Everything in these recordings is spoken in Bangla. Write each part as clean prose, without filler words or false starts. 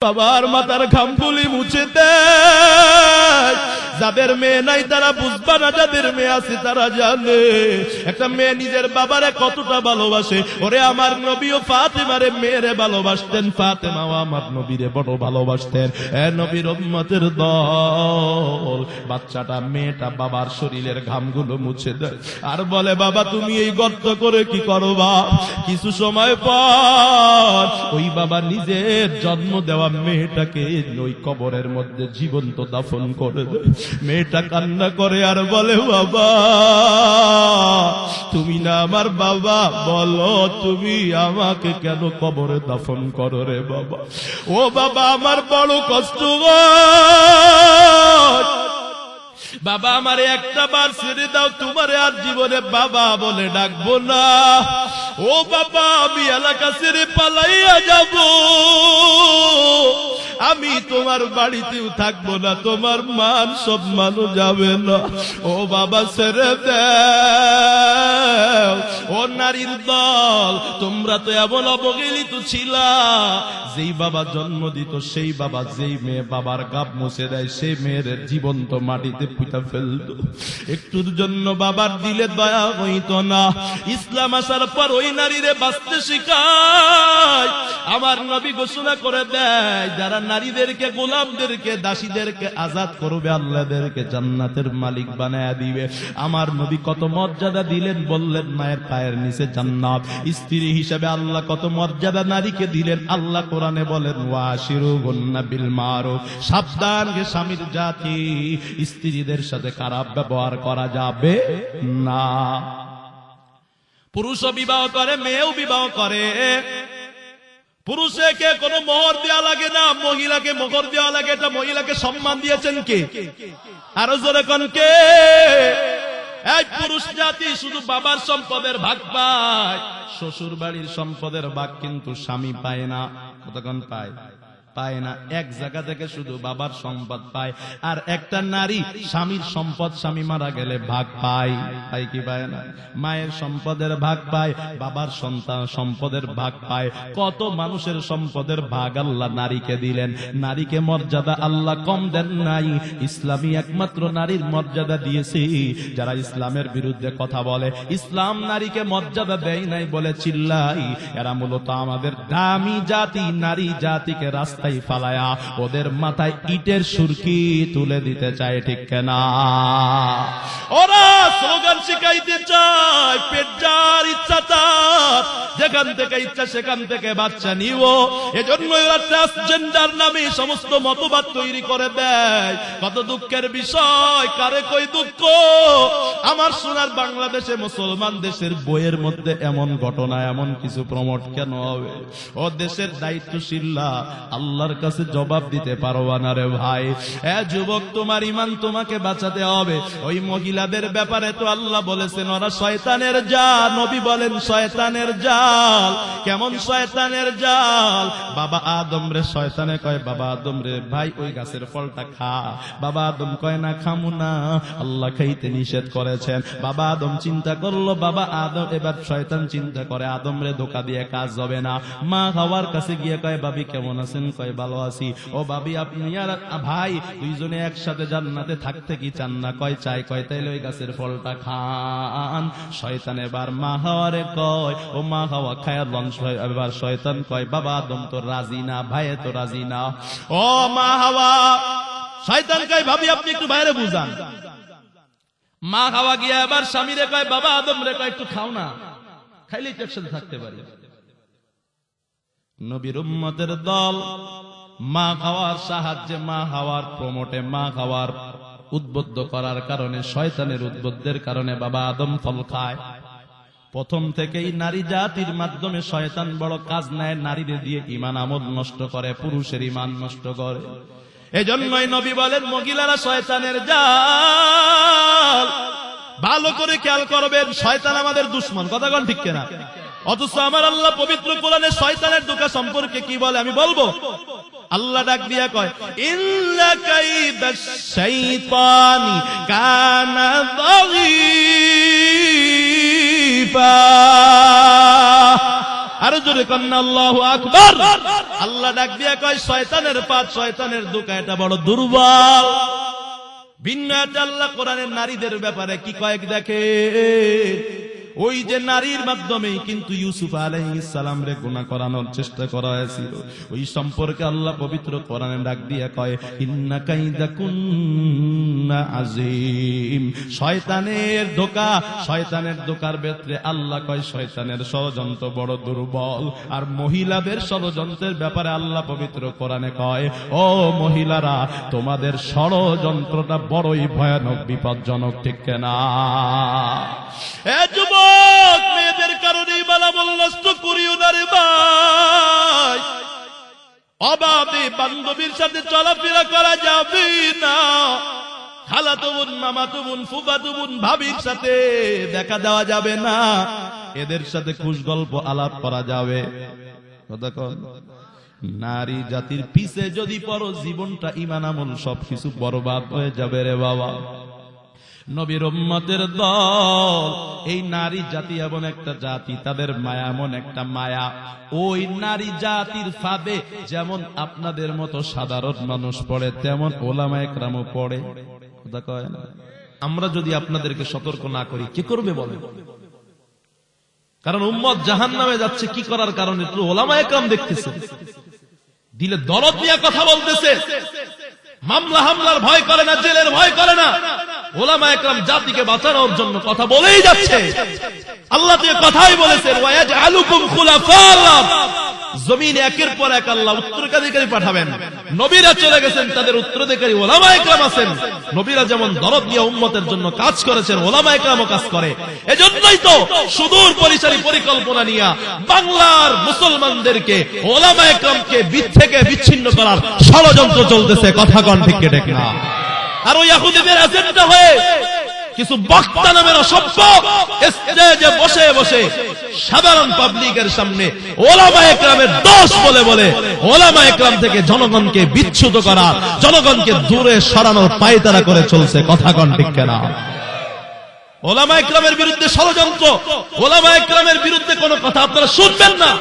বাবার মাথার ঘামগুলি মুছে দেয়। যাদের মেয়ে নাই তারা বুঝবা না, যাদের মেয়ে আছে তারা জানে একটা মেয়ে নিজের বাবারে কতটা ভালোবাসে। ওরে আমার নবীও ফাতেমারে মেয়েরে ভালোবাসতেন, ফাতেমাও আমার নবীরে বড় ভালোবাসতেন। এ নবীর উম্মতের দল, বাচ্চাটা মেয়েটা বাবার শরীরের ঘামগুলো মুছে দেয় আর বলে, বাবা তুমি এই গর্ত করে কি করবা? কিছু সময় পর ওই বাবা নিজের জন্ম দেওয়া মেয়েটাকে ওই কবরের মধ্যে জীবন্ত দাফন করে দেয়। মেয়েটা কান্না করে আর বলে, বাবা তুমি না আমার বাবা, বলো তুমি আমাকে কেন কবরে দাফন করো রে বাবা? ও বাবা আমার বড় কষ্ট হয়, বাবা আমারে একটা বার ছেড়ে দাও, তোমারে আর জীবনে বাবা বলে ডাকবো না। ও বাবা আমি এলাকা ছেড়ে পালাইয়া যাব, আমি তোমার বাড়িতেও থাকবো না, তোমার মান সম্মানও যাবে না। ও বাবা ছেড়ে দাও। ও নারীর দল, তোমরা তো এমন অবহেলিত ছিলা, যেই বাবা জন্ম দিত সেই বাবা, যেই মেয়ে বাবার গাব মুছে দেয় সেই মেয়ের জীবন্ত মাটিতে পুঁতা ফেলত। একটুর জন্য বাবার দিলে দয়া হইত না। ইসলাম আসার পর ওই নারীরে বাঁচতে শিখায়। আমার নবী ঘোষণা করে দেয়, যারা নারীদেরকে, গোলামদেরকে, দাসীদেরকে আজাদ করবে আল্লাহদেরকে জান্নাতের মালিক বানায়া দিবে। আমার নবী কত মর্যাদা দিলেন, বললেন মায়ের পায়ের নিচে জান্নাত। স্ত্রী হিসেবে আল্লাহ কত মর্যাদা নারীকে দিলেন। আল্লাহ কোরআনে বলেন, ওয়াশিরুহুন্না বিল মারুফ, সাবধান হে স্বামীর জাতি, স্ত্রীদের সাথে খারাপ ব্যবহার করা যাবে না। পুরুষও বিবাহ করে, মেয়েও বিবাহ করে। পুরুষকে কোনো মোহর দেওয়া লাগে না, মহিলাকে মোহর দেওয়া লাগে। এটা মহিলাকে সম্মান দিয়েছেন কে? আরো জোরে কোন কে? এই পুরুষ জাতি শুধু বাবার সম্পদের ভাগ পায়, শ্বশুর বাড়ির সম্পদের ভাগ কিন্তু স্বামী পায় না। কতক্ষণ পায়? পায় না। এক জায়গা থেকে শুধু বাবার সম্পদ পায়। আর একটা নারী স্বামীর সম্পদ স্বামী মারা গেলে ভাগ পায়, পায় কি পায় না? মায়ের সম্পদের ভাগ পায়, বাবার সন্তান সম্পদের ভাগ পায়। কত মানুষের সম্পদের ভাগ আল্লাহ নারীকে দিলেন। নারীকে মর্যাদা আল্লাহ কম দেন নাই, ইসলামী একমাত্র নারীর মর্যাদা দিয়েছে। যারা ইসলামের বিরুদ্ধে কথা বলে, ইসলাম নারীকে মর্যাদা দেয় নাই বলে চিল্লাই, এরা মূলত আমাদের দামি জাতি, নারী জাতিকে রাস্তায় ফালায়া ওদের মাথায় ইটের সুরকি তুলে দিতে চায়, ঠিক কেনা? ওরা স্লোগান শিখাইতে চায়, পেট যার ইচ্ছা তার, যেখান থেকে ইচ্ছা সেখান থেকে বাচ্চা নিও। এজন্য ওরা ট্রান্সজেন্ডার নামে সমস্ত মতবাদ তৈরি করে দেয়। কত দুঃখের বিষয়, কারে কই দুঃখ। আমার সোনার বাংলাদেশে, মুসলমান দেশের বইয়ের মধ্যে এমন ঘটনা, এমন কিছু প্রমোট কেন হবে? ও দেশের দায়িত্বশীলরা আল্লাহর কাছে জবাব দিতে পারবা না রে ভাই। এ যুবক, তোমার ঈমান তোমাকে বাঁচাতে হবে। ওই মহিলাদের ব্যাপারে তো আল্লাহ বলেছেন ওরা শয়তানের জাল। নবী বলেন শয়তানের জাল। কেমন শয়তানের জাল? বাবা আদম রে শয়তানে কয়, বাবা আদম রে ভাই ওই গাছের ফলটা খা। বাবা আদম কয় না, খামু না, আল্লাহ খাইতে নিষেধ করেছেন। বাবা আদম চিন্তা করলো, বাবা আদম, এবার শয়তান চিন্তা করে আদম রে ধোঁকা দিয়ে কাজ হবে না। মা হাওয়ার কাছে গিয়ে কয়, ভাবি কেমন আছেন? কয় ভালো আছি। ও ভাবি আপনি আর ভাই দুইজনে একসাথে জান্নাতে থাকতে কি চান না? কয় চাই। কয় তাইলে ওই গাছের ফলটা খান। শয়তান এবার মা হাওয়ারে কয়, ও মা হাওয়া খায়া লঞ্চ। এবার শয়তান কয়, বাবা আদম তো রাজি না, ভাইয়ে তো রাজি না। ও মা হাওয়া, শয়তান কয় ভাবি আপনি একটু বাইরে বুঝান। মা হাওয়া গিয়া এবার স্বামীরে কয়, বাবা আদম রে কয় একটু খাও না, খাইলেই তো একসাথে থাকতে পারি। নবীর উম্মতের দল মা হাওয়ার সাহায্যে, মা হাওয়ার প্রমোটে, মা হাওয়ার উদ্বুদ্ধ করার কারণে, শয়তানের উদ্বুদ্ধের কারণে বাবা আদম ফল খায়। প্রথম থেকেই নারী জাতির মাধ্যমে শয়তান বড় কাজ নেয়, নারীদের দিয়ে ঈমান আমল নষ্ট করে, পুরুষের ঈমান নষ্ট করে। এজন্যই নবী বলেন মহিলারা শয়তানের জাল। ভালো করে খেয়াল করবেন, শয়তান আমাদের দুশমন। কথা বল ঠিক কিনা? অথচ আমার আল্লাহ পবিত্র কোরআনে শয়তানের ধোঁকা সম্পর্কে কি বলে আমি বলবো। আল্লাহ ডাক দিয়া কয়, ইল্লা কাইদাশ শাইতানি কানা যাগীফা। আর জোরে কন্না আল্লাহু আকবার। আল্লাহ ডাক দিয়া কয় শয়তানের পাত, শয়তানের দোকা, এটা বড় দুর্বল। ভিন্ন একটা আল্লাহ কোরআনের নারীদের ব্যাপারে কি কয়েক দেখে, ওই যে নারীর মাধ্যমেই কিন্তু ইউসুফ আলাইহিস সালাম রে গুনাহ করানোর চেষ্টা করা হয়েছিল, ওই সম্পর্কে আল্লাহ পবিত্র কোরআনে ডাক দিয়া কয় ইন্না কাইদাকুন্না আযীম। শয়তানের ধোঁকা, শয়তানের ধোঁকার ভেতরে আল্লাহ কয় শয়তানের ষড়যন্ত্র বড় দুর্বল। আর মহিলাদের ষড়যন্ত্রের ব্যাপারে আল্লাহ পবিত্র কোরআনে কয় ও মহিলারা, তোমাদের ষড়যন্ত্রটা বড়ই ভয়ানক বিপজ্জনক, ঠিক কিনা? এ যুবক, মেয়েদের কারণেই বালামল নষ্ট করিও না রে ভাই। অবাধে বান্ধবীর সাথে চলাফেরা করা যাবে না। খালাতো বোন, মামাতো বোন, ফুফাতো বোন, ভাবির সাথে দেখা দেওয়া যাবে না। এদের সাথে খুশ গল্প আলাপ করা যাবে। কথা কন, নারী জাতির পিছে যদি পড়ো, জীবনটা ইমান আমল সবকিছু বরবাদ হয়ে যাবে রে বাবা। নবীর উম্মতের দল, এই নারী জাতি এমন একটা জাতি, তাদের মায়া এমন একটা মায়া, ওই নারী জাতির ফাঁদে যেমন আপনাদের মতো সাধারণ মানুষ পড়ে, তেমন ওলামায়ে কেরামও পড়ে। কথা কয় না? আমরা যদি আপনাদেরকে সতর্ক না করি, কি করবে বলেন? কারণ উম্মত জাহান্নামে যাচ্ছে, কি করার কারণে? একটু ওলামায়ে কেরাম দেখতেছে, দিলে দরদ নিয়ে কথা বলতেছে, মামলা হামলার ভয় করে না, জেলের ভয় করে না। ওলামায়ে কেরাম জাতিকে বাঁচানোর জন্য কথা বলেই যাচ্ছে। আল্লাহ তো কথাই বলেছেন ওয়ায়াজআলুকুম খুলাফা'আল আরদ, জমিনে একের পর এক আল্লাহ উত্তরাধিকারী পাঠাবেন। নবীরা চলে গেছেন, তাদের উত্তরাধিকারী ওলামায়ে কেরাম আছেন। নবীরা যেমন দরদ নিয়ে উম্মতের জন্য কাজ করেছেন, ওলামায়ে কেরামও কাজ করে। এজন্যই তো সুদূর পরিসরী পরিকল্পনা নিয়ে বাংলার মুসলমানদেরকে, ওলামায়ে কেরামকে থেকে বিচ্ছিন্ন করার ষড়যন্ত্র চলতেছে। কথা কন ঠিক কি ঠিক না? আর ওই ইহুদিদের এজেন্ডা হয়ে কিছু বক্তা নামের অসভ্য স্টেজে বসে বসে সাধারণ পাবলিকের সামনে ওলামায়ে কেরামের দোষ বলে বলে ওলামায়ে কেরাম থেকে জনগণকে বিচ্যুত করা, জনগণকে দূরে সরানোর পায়তারা করে চলছে। কথা কন ঠিক কিনা? ওলামায়ে কেরামের বিরুদ্ধে ষড়যন্ত্র, ওলামায়ে কেরামের বিরুদ্ধে কোনো কথা আপনারা শুনবেন না,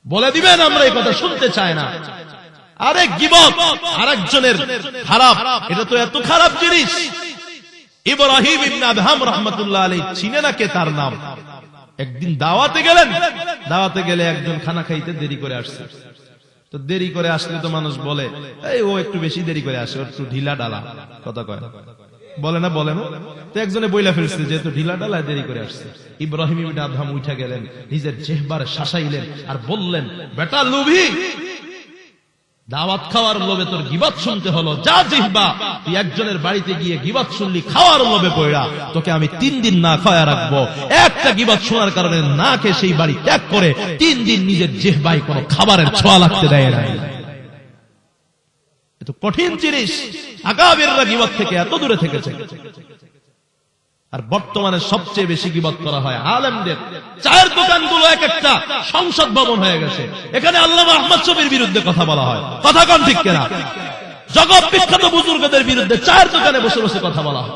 বলে দিবেন আমরা এই কথা শুনতে চাই না। আরে গীবত আরেকজনের খারাপ, এটা তো এত খারাপ জিনিস। ইব্রাহিম ইবনে আদহাম রাহমাতুল্লাহ আলাইহি, চিনে না কে তার নাম? একদিন দাওয়াতে গেলেন, দাওয়াতে গেলে একজন খানা খাইতে দেরি করে আসছে। তো দেরি করে আসলে তো মানুষ বলে এই ও একটু বেশি দেরি করে আসে, একটু ঢিলা ডালা। কথা কয় বলে না? বলে না? তো একজনে বইলা ফেলছে যেহেতু ঢিলা ডালা দেরি করে আসছে। ইব্রাহিম ইবনে আদহাম উঠা গেলেন, নিজের জিহ্বার শাসাইলেন আর বললেন, বেটা লোভী, দাওয়াত খাওয়ার লোভে তোর গীবত শুনতে হলো, যা জিহ্বা, তুই একজনের বাড়িতে গিয়ে গীবত শুনলি, খাওয়ার লোভে পড়া তোকে আমি 3 দিন না খাওয়া রাখবো। একটা গীবত শোনার কারণে না খেয়ে সেই বাড়ি ত্যাগ করে 3 দিন নিজের জিহ্বায় কোনো খাবারের ছোঁয়া লাগতে দেয় না। এত কঠিন জিনিস। আকাবিররা গীবত থেকে এত দূরে থেকেছে। আর বর্তমানে সবচেয়ে বেশি গীবত করা হয় আলেমদের। চায়ের দোকানগুলো এক একটা সংসদ ভবন হয়ে গেছে, এখানে আল্লামা আহমদ শফির বিরুদ্ধে কথা বলা হয়। কথা কন ঠিক কিনা? জগৎ বিখ্যাত বুজুর্গদের বিরুদ্ধে চায়ের দোকানে বসে বসে কথা বলা হয়।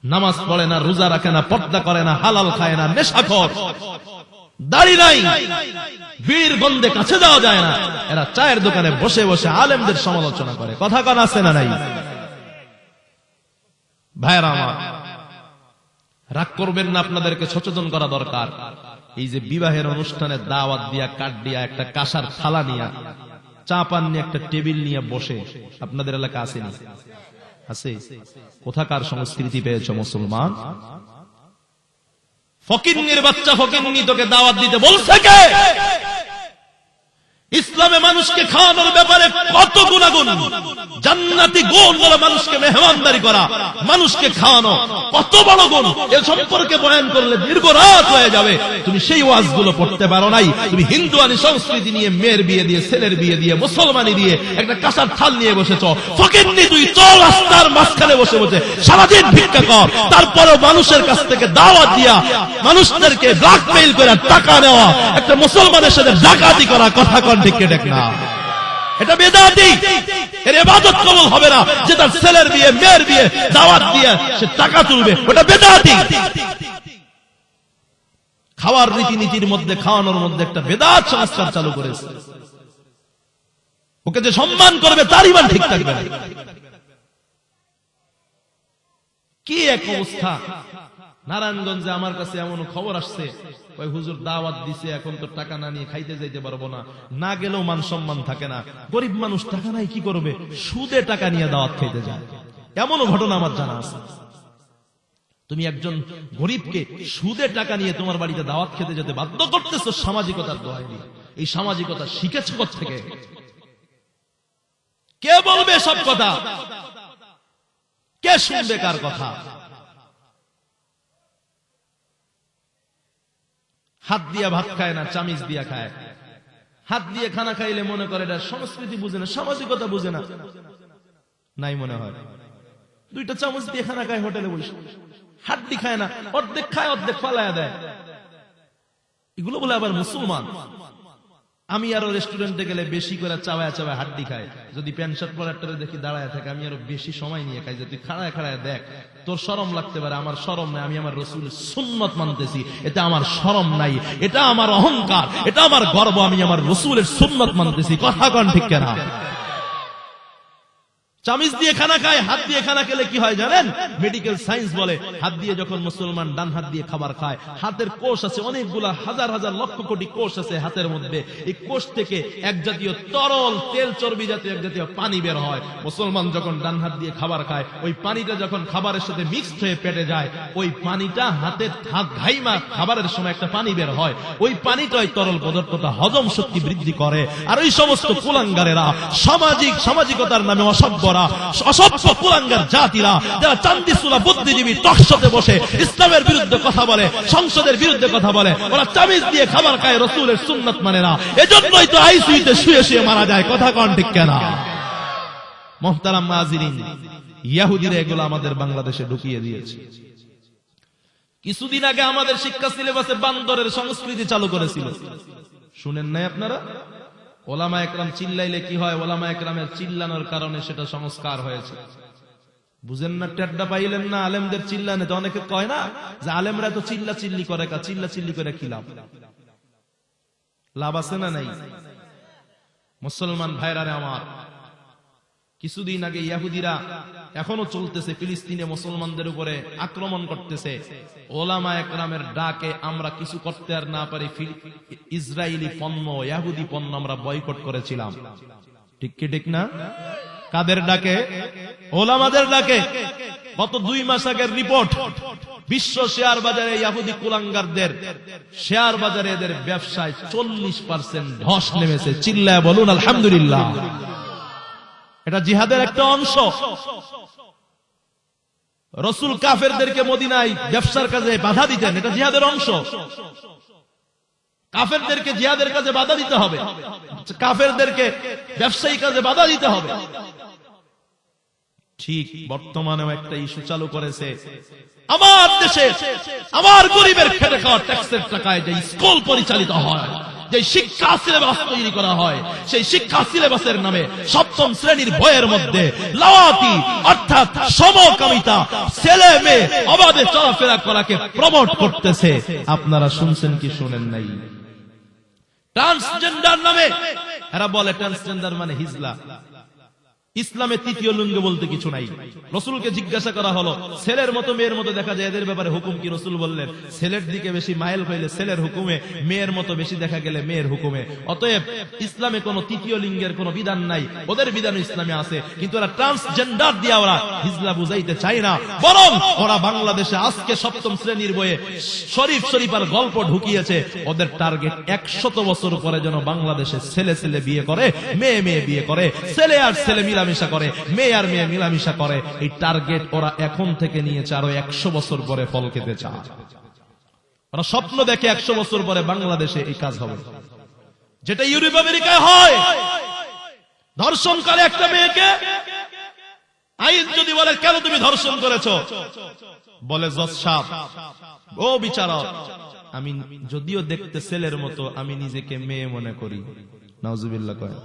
নামাজ পড়ে না, রোজা রাখে না, পর্দা করে না, হালাল খায় না, নেশাখোর, দাড়ি নাই, বীর গন্ধে কাছে যাওয়া যায় না। এরা চায়ের দোকানে বসে বসে আলেমদের সমালোচনা করে। কথা কন আছে না নাই? ভাইরা আমার, রাগ করবেন না, আপনাদেরকে সচেতন করা দরকার। এই যে বিবাহের অনুষ্ঠানে দাওয়াত দিয়া, কাঠ দিয়া, একটা কাঁসার থালা নিয়ে, চা পান নিয়ে, একটা টেবিল নিয়ে বসে, আপনাদের এলাকা আসেনি? আছে? কোথাকার সংস্কৃতি পেয়েছ মুসলমান? ফকিন্নির বাচ্চা ফকিন্নি তোকে দাওয়াত দিতে বলছে কে? ইসলামে মানুষকে খাওয়ানোর ব্যাপারে কত গুণাগুণ, জান্নাতি গুণ বলে মানুষকে মেহমানদারি করা, মানুষকে খাওয়ানো কত বড় গুণ। এ সম্পর্কে বয়ান করলে দীর্ঘ রাত হয়ে যাবে। তুমি সেই ওয়াজগুলো পড়তে পারো নাই। তুমি হিন্দুয়ানি সংস্কৃতি নিয়ে, মেয়ের বিয়ে দিয়ে, ছেলের বিয়ে দিয়ে, মুসলমানি দিয়ে একটা কাঁসার থাল নিয়ে বসেছ। ফকিন্নি তুই চল রাস্তার মাঝখানে বসে বসে সারাদিন ভিক্ষা কর, তারপরেও মানুষের কাছ থেকে দাওয়াত দিয়া, মানুষদেরকে ব্ল্যাকমেইল করে টাকা নেওয়া, একটা মুসলমানের সাথে ডাকাতি করা। কথা কন ঠিক কি ঠিক না? এটা বেদাতি। এর ইবাদত কবুল হবে না। যে তার ছেলের বিয়ে, মেয়ের বিয়ে দাওয়াত দিয়ে সে টাকা তুলবে, ওটা বেদাতি। খাওয়ার রীতিনীতির মধ্যে, খাওয়ানোর মধ্যে একটা বেদাত সংস্কার চালু করেছে। ওকে যে সম্মান করবে তার ইমান ঠিক থাকবে না। কি এক অবস্থা! নারায়ণগঞ্জে আমার কাছে এমন খবর আসছে, ওই হুজুর দাওয়াত দিছে, এখন তো টাকা না নিয়ে খাইতে যাইতে পারবো না, না গেলেও মান সম্মান থাকে না। গরিব মানুষ টাকা নাই, কি করবে? সুদে টাকা নিয়ে দাওয়াত খাইতে যায়। এমনও ঘটনা আমার জানা আছে। তুমি একজন গরিবকে সুদে টাকা নিয়ে তোমার বাড়িতে দাওয়াত খেতে যেতে বাধ্য করতেছো সামাজিকতার দোহাই দিয়ে। এই সামাজিকতা শিখেছ কোত্থেকে? কে বলবে সব কথা? কে শুনবে কার কথা? হাত দিয়া ভাত খায় না, চামিচ দিয়া খায়। হাত দিয়ে খানা খাইলে মনে করে এটা সংস্কৃতি বুঝে না, সামাজিকতা বুঝে না। নাই মনে হয় দুইটা চামচ দিয়ে খানা খায় হোটেলে বসে, হাড্ডি খায় না, অর্ধেক খায় অর্ধেক ফালায়া দেয়। এগুলো বলে আবার মুসলমান। আমি আরো রেস্টুরেন্টে গেলে বেশি করে চাওয়ায় চাওয়ায় হাড্ডি খায়। যদি প্যান্ট শার্ট পরাটারে দেখি দাঁড়ায় থাকে, আমি আরো বেশি সময় নিয়ে খাই। যদি খাড়ায় খাড়ায় দেখ, তোর শরম লাগতে পারে, আমার শরম নাই। আমি আমার রাসূলের সুন্নাত মানতেছি, এটা আমার শরম নাই, এটা আমার অহংকার, এটা আমার গর্ব। আমি আমার রাসূলের সুন্নাত মানতেছি। কথা কোন ঠিক কিনা? চামিচ দিয়ে খানা খায়, হাত দিয়ে খানা খেলে কি হয় জানেন? মেডিকেল সায়েন্স বলে, হাত দিয়ে যখন মুসলমান ডান হাত দিয়ে খাবার খায়, হাতের কোষ আছে অনেকগুলা, হাজার হাজার লক্ষ কোটি কোষ আছে হাতের মধ্যে। এই কোষ থেকে এক জাতীয় তরল তেল চর্বি জাতীয় এক জাতীয় পানি বের হয়। মুসলমান যখন ডান হাত দিয়ে খাবার খায়, ওই পানিটা যখন খাবারের সাথে মিক্সড হয়ে পেটে যায়, ওই পানিটা হাত ঘাইমা খাবারের সময় একটা পানি বের হয়। ওই পানিটা ওই তরল পদার্থটা হজম শক্তি বৃদ্ধি করে। আর ওই সমস্ত কুলাঙ্গারেরা, সামাজিকতার নামে অসভ্যরা, অসভ্য কুলাঙ্গার জাতিরা, যারা চান্দিসুলা বুদ্ধিজীবী টকশোতে বসে ইসলামের বিরুদ্ধে কথা বলে, সংসদের বিরুদ্ধে কথা বলে, ওরা চামিচ দিয়ে খাবার খায়, রাসূলের সুন্নাত মানে না। এজন্যই তো আইসিইউতে শুয়ে শুয়ে মারা যায়। কথা কোন ঠিক কিনা? মুহতারাম মুআজ্জিরিন, ইহুদিরা এগুলো আমাদের বাংলাদেশে ঢুকিয়ে দিয়েছে। কিছুদিন আগে আমাদের শিক্ষা সিলেবাসে বান্দরের সংস্কৃতি চালু করেছিল, শুনেন নাই আপনারা? ওলামা একরাম চিল্লাইলে কি হয়? ওলামা একরামের চিল্লানোর কারণে সেটা সংস্কার হয়েছে। বুঝেন না? টেড্ডা পাইলেন না? আলেমদের চিল্লানে তো অনেকে কয় না যে আলেমরা তো চিল্লা চিল্লি করে, চিল্লা চিল্লি করে কি লাভ? লাভ আছে না নাই? মুসলমান ভাইরারে আমার, কিছুদিন আগে ইহুদিরা, এখনো চলতেছে, ফিলিস্তিনে মুসলমানদের উপরে আক্রমণ করতেছে। ওলামা একরামের ডাকে আমরা কিছু করতে আর না পারি, ইসরায়েলি পণ্য, ইহুদি পণ্য আমরা বয়কট করেছিলাম। ঠিক কি ঠিক না? কাদের ডাকে? ওলামাদের ডাকে। গত 2 মাস আগের রিপোর্ট, বিশ্ব শেয়ার বাজারে ইহুদি কুলাঙ্গারদের শেয়ার বাজারে এদের ব্যবসায় 40% ধস নেমেছে। চিল্লায় বলুন আলহামদুলিল্লাহ। এটা জিহাদের একটা অংশ। রাসূল কাফেরদেরকে মদিনায় ব্যবসার কাজে বাধা দিতেন, এটা জিহাদের অংশ। কাফেরদেরকে জিহাদের কাজে বাধা দিতে হবে, কাফেরদেরকে ব্যবসায়ী কাজে বাধা দিতে হবে। ঠিক বর্তমানেও একটা ইস্যু চালু করেছে আমার দেশে। আমার গরিবের খেটে খাওয়া ট্যাক্সের টাকায় যে স্কুল পরিচালিত হয়, যে শিক্ষা সিলেবাস তৈরি করা হয়, সেই শিক্ষা সিলেবাসের নামে 7ম শ্রেণীর বইয়ের মধ্যে লাওয়াতি অর্থাৎ সমকামিতা, ছেলে মেয়ে অবাধে চলাফেরা করাকে প্রমোট করতেছে। আপনারা শুনছেন কি শুনেন নাই? ট্রান্সজেন্ডার নামে এরা বলে ট্রান্সজেন্ডার মানে হিজলা। ইসলামে 3য় লিঙ্গ বলতে কিছু নাই। রাসূলকে জিজ্ঞাসা করা হলো, ছেলের মতো মেয়ের মতো দেখা যায়, এদের ব্যাপারে হুকুম কি? রাসূল বললেন, ছেলের দিকে বেশি মাইল হইলে ছেলের হুকুমে, মেয়ের মতো বেশি দেখা গেলে মেয়ের হুকুমে। অতএব ইসলামে কোনো 3য় লিঙ্গের কোনো বিধান নাই, ওদের বিধান ইসলামে আছে। কিন্তু ওরা ট্রান্সজেন্ডার দিয়ে ওরা হিজলা বুঝাইতে চায় না, বরং ওরা বাংলাদেশে আজকে 7ম শ্রেণীর বইয়ে শরীফার গল্প ঢুকিয়েছে। ওদের টার্গেট 100 বছর পরে যেন বাংলাদেশে ছেলে ছেলে বিয়ে করে, মেয়ে মেয়ে বিয়ে করে, ছেলে আর ছেলে মিলামিশা করে, মেয়ে আর মেয়ে মিলামিশা করে। এই টার্গেট ওরা এখন থেকে নিয়েছে, আরো 100 বছর পরে ফল খেতে চায়। ওরা স্বপ্ন দেখে 100 বছর পরে বাংলাদেশে এই কাজ হবে, যেটা ইউরোপ আমেরিকায় হয়। ধর্ষণ করে একটা মেয়েকে, আইন যদি বলে কেন তুমি ধর্ষণ করেছো, বলে জজ সাহেব, ও বিচারক, আমি যদিও দেখতে ছেলের মতো, আমি নিজেকে মেয়ে মনে করি। নাউজুবিল্লাহ কয়।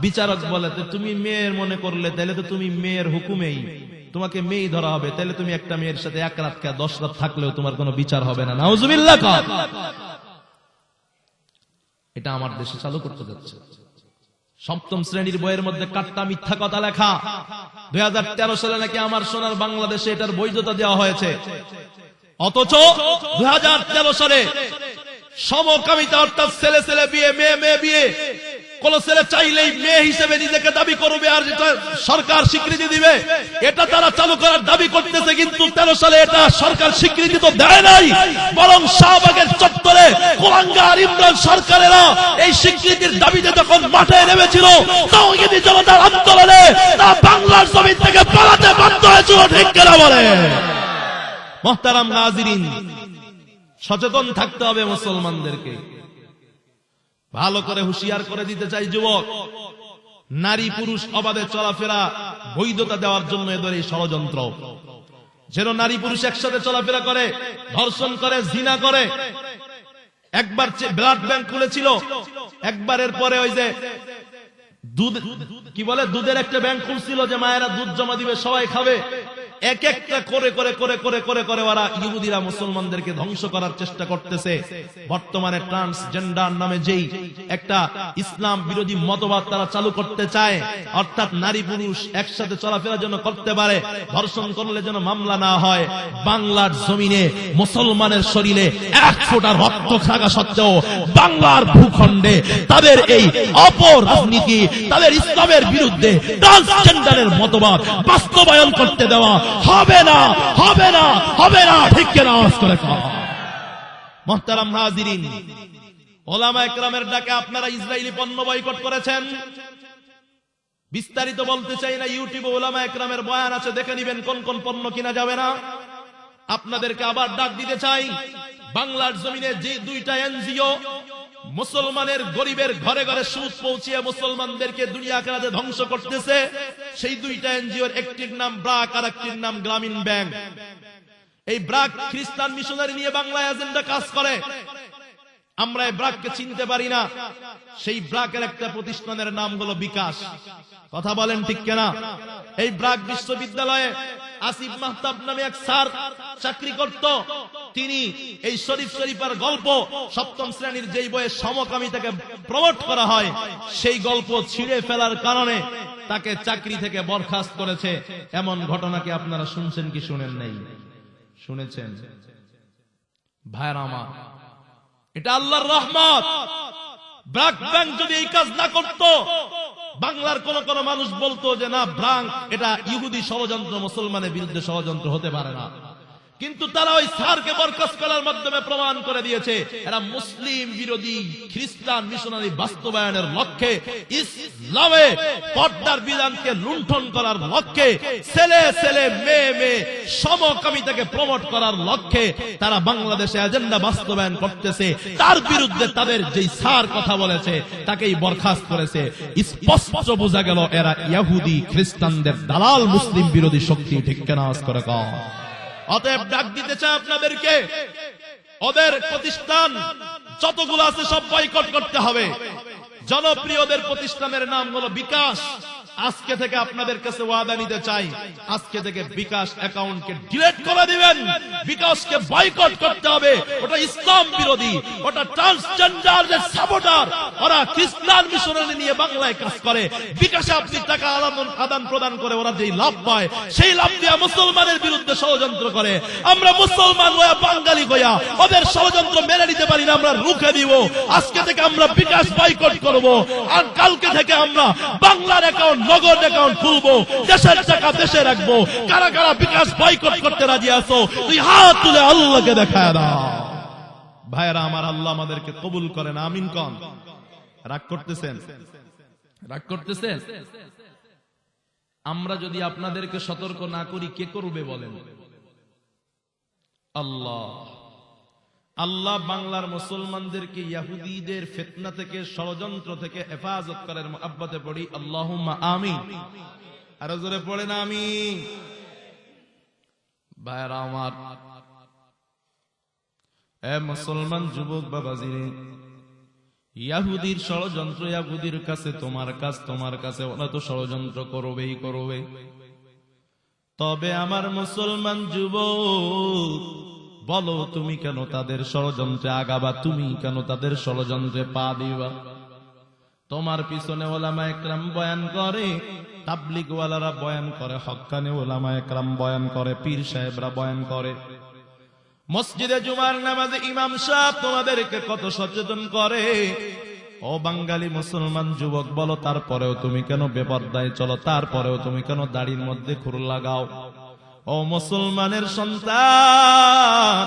বিচারক বলে তুমি মেয়ের মনে করলে, তাহলে তো তুমি মেয়ের হুকুমেই তোমাকে মেয়ে ধরা হবে, তাহলে তুমি একটা মেয়ের সাথে 1 রাত 10 রাত থাকলেও তোমার কোনো বিচার হবে না। নাউজুবিল্লাহ। এটা আমার দেশে চালু করতে যাচ্ছে। 7ম শ্রেণীর বইয়ের মধ্যে কাট্টা মিথ্যা কথা লেখা। 2013 সালে নাকি আমার সোনার বাংলাদেশে এটার বৈধতা দেওয়া হয়েছে, অথচ 2013 সালে সমকামিতা অর্থাৎ ছেলে ছেলে বিয়ে, মেয়ে মেয়ে বিয়ে, কোন ছেলে চাইলেই মেয়ে হিসেবে নিজেকে দাবি করবে আর যেটা সরকার স্বীকৃতি দিবে, এটা তারা চালু করার দাবি করতেছে। কিন্তু 13 সালে এটা সরকার স্বীকৃতি তো দেয় নাই, বরং শাহবাগের চত্বরে কুলাঙ্গার ইমরান সরকারেরা এই স্বীকৃতির দাবিতে যখন মাঠে নেমেছিল, তাওহীদি জনতার আন্দোলনে তা বাংলার জমিন থেকে পালাতে বাধ্য হয়েছিল। ঠিক কিনা বলে? মুহতারাম নাজিরিন, সচেতন থাকতে হবে মুসলমানদেরকে। ভালো করে হুঁশিয়ার করে দিতে চাই যুবক, নারী পুরুষ অবাধে চলাফেরা বৈধতা দেওয়ার জন্য এদের এই ষড়যন্ত্র। যেন নারী পুরুষ একসাথে চলাফেরা করে, ধর্ষণ করে, জিনা করে। একবার ব্লাড ব্যাংক খুলেছিল, একবারের পরে ওই যে দুধ কি বলে দুধের একটা ব্যাংক খুলছিল যে মায়েরা দুধ জমা দিবে, সবাই খাবে। এক একটা করে করে করে করে করে করে ওরা ইহুদিরা মুসলমানদেরকে ধ্বংস করার চেষ্টা করতেছে। বর্তমানে ট্রান্সজেন্ডার নামে যেই একটা ইসলাম বিরোধী মতবাদ তারা চালু করতে চায়, অর্থাৎ নারী পুরুষ একসাথে চলাফেরার জন্য করতে পারে, ধর্ষণ করলে যেন মামলা না হয়। বাংলার জমিনে মুসলমানের শরীরে 1 ফোঁটা রক্ত থাকা সত্ত্বেও বাংলার ভূখণ্ডে তাদের এই অপরাজনীতি, তাদের ইসলামের বিরুদ্ধে ট্রান্সজেন্ডারের মতবাদ বাস্তবায়ন করতে দেওয়া হবে না, হবে না, হবে না। ঠিক কিনা? আওয়াজ করে কও। মুহতারাম নাজিরিন, ওলামা একরামের ডাকে আপনারা ইসরায়েলি পণ্য বয়কট করেছেন। বিস্তারিত বলতে চাই না, ইউটিউবে ওলামা একরামের বয়ান আছে, দেখে নিবেন কোন কোন পণ্য কিনা যাবে না। আপনাদেরকে আবার ডাক দিতে চাই, বাংলার জমিনে যে 2টা এনজিও মুসলমানের গরিবের ঘরে ঘরে সুদ পৌঁছিয়ে মুসলমানদেরকে দুনিয়া আখিরাতে ধ্বংস করতেছে, সেই 2টা এনজিওর একটির নাম ব্রাক আর একটির নাম গ্রামীণ ব্যাংক। এই ব্রাক খ্রিস্টান মিশনারি নিয়ে বাংলায় এজেন্ডা কাজ করে। আমরা এই ব্রাককে চিনতে পারি না। সেই ব্রাকের একটা প্রতিষ্ঠানের নাম হলো বিকাশ। কথা বলেন ঠিক কিনা? এই ব্রাক বিশ্ববিদ্যালয়ে আসিফ মাহতাব নামে এক স্যার চাকরি করত। তিনি এই শরীফ শরীফের গল্প 7ম শ্রেণীর যেই বইয়ে সমকামিতাকে প্রমোট করা হয়, সেই গল্প ছিঁড়ে ফেলার কারণে তাকে চাকরি থেকে বরখাস্ত করেছে। এমন ঘটনা কি আপনারা শুনছেন কি শুনেন নাই? শুনেছেন? ভাইরা আমার, এটা আল্লাহর রহমত। ব্রাক ব্যাংক যদি এই কাজ না করত, বাংলার কোন কোন মানুষ বলতো যে না, ব্রাক এটা ইহুদি ষড়যন্ত্র, মুসলমানের বিরুদ্ধে ষড়যন্ত্র হতে পারে না। কিন্তু তারা ওই স্যারকে বরখাস্ত করার মাধ্যমে প্রমাণ করে দিয়েছে এরা মুসলিম বিরোধী খ্রিস্টান মিশনারি বাস্তবায়নের লক্ষ্যে, ইসলামে পর্দার বিধানকে লুণ্ঠন করার লক্ষ্যে, ছেলে ছেলে মেয়ে মেয়ে সমকামিতাকে প্রমোট করার লক্ষ্যে তারা বাংলাদেশে এজেন্ডা বাস্তবায়ন করতেছে। তার বিরুদ্ধে তাদের যেই স্যার কথা বলেছে তাকেই বরখাস্ত করেছে। স্পষ্ট বোঝা গেল এরা ইহুদি খ্রিস্টানদের দালাল, মুসলিম বিরোধী শক্তি। ঠিক কিনা? আওয়াজ করে কও। অতএব ডাক দিতে চাই আপনাদেরকে, ওদের প্রতিষ্ঠান যতগুলো আছে সব বয়কট করতে হবে। জনপ্রিয়দের প্রতিষ্ঠানের নাম হলো বিকাশ। আজকে থেকে আপনাদের কাছে ওয়াদা নিতে চাই, আজকে থেকে বিকাশ অ্যাকাউন্টকে ডিলিট করে দিবেন। বিকাশকে বয়কট করতে হবে। ওটা ইসলাম বিরোধী, ওটা ট্রান্সজেন্ডারদের সাপোর্টার, ওরা খ্রিস্টান মিশনারি নিয়ে বাংলায় কাজ করে। বিকাশে আপনি টাকা আদান প্রদান করে ওরা যেই লাভ পায়, সেই লাভ দিয়ে মুসলমানের বিরুদ্ধে ষড়যন্ত্র করে। আমরা মুসলমান হইয়া, বাঙালি হইয়া ওদের ষড়যন্ত্র মেনে নিতে পারি না, আমরা রুখে দিব। আজকে থেকে আমরা বিকাশ বয়কট করব, আর কালকে থেকে আমরা বাংলার অ্যাকাউন্ট, নগদ অ্যাকাউন্ট খুলবো, দেশের টাকা দেশে রাখবো। কারা কারা বিকাশ বয়কট করতে রাজি আছো? তুই হাত তুলে আল্লাহকে দেখায় দাও। ভাইরা আমার, আল্লাহ আমাদেরকে কবুল করেন, আমিন কন। রাগ করতেছেন? রাগ করতেছেন? আমরা যদি আপনাদেরকে সতর্ক না করি, কে করবে বলেন? আল্লাহ। আল্লাহ বাংলার মুসলমানদেরকে ইহুদিদের ফিতনা থেকে, ষড়যন্ত্র থেকে হেফাজত করার মুহাব্বতে পড়ি আল্লাহুম্মা আমিন। আর জোরে পড়েন আমিন। ভাইরা আমার, এ মুসলমান যুবক বাবাজিরে, ইহুদির ষড়যন্ত্র, ইহুদির কাছে তোমার কাছে, ওরা তো ষড়যন্ত্র করবেই করবে। তবে আমার মুসলমান যুবক, বলো তুমি কেন তাদের ষড়যন্ত্রে আগাবা? তুমি কেন তাদের ষড়যন্ত্রে পা দিবা? তোমার পিছনে ওলামা একরাম বয়ান করে, তাবলিগ ওয়ালারা বয়ান করে, হক্কানি ওলামা একরাম বয়ান করে, পীর সাহেবরা বয়ান করে, মসজিদে জুমার নামাজে ইমাম সাহেব তোমাদেরকে কত সচেতন করে। ও বাঙালি মুসলমান যুবক, বলো তারপরেও তুমি কেন বেপরদায় চলো? তারপরেও তুমি কেন দাড়ির মধ্যে খুর লাগাও? ও মুসলমানের সন্তান,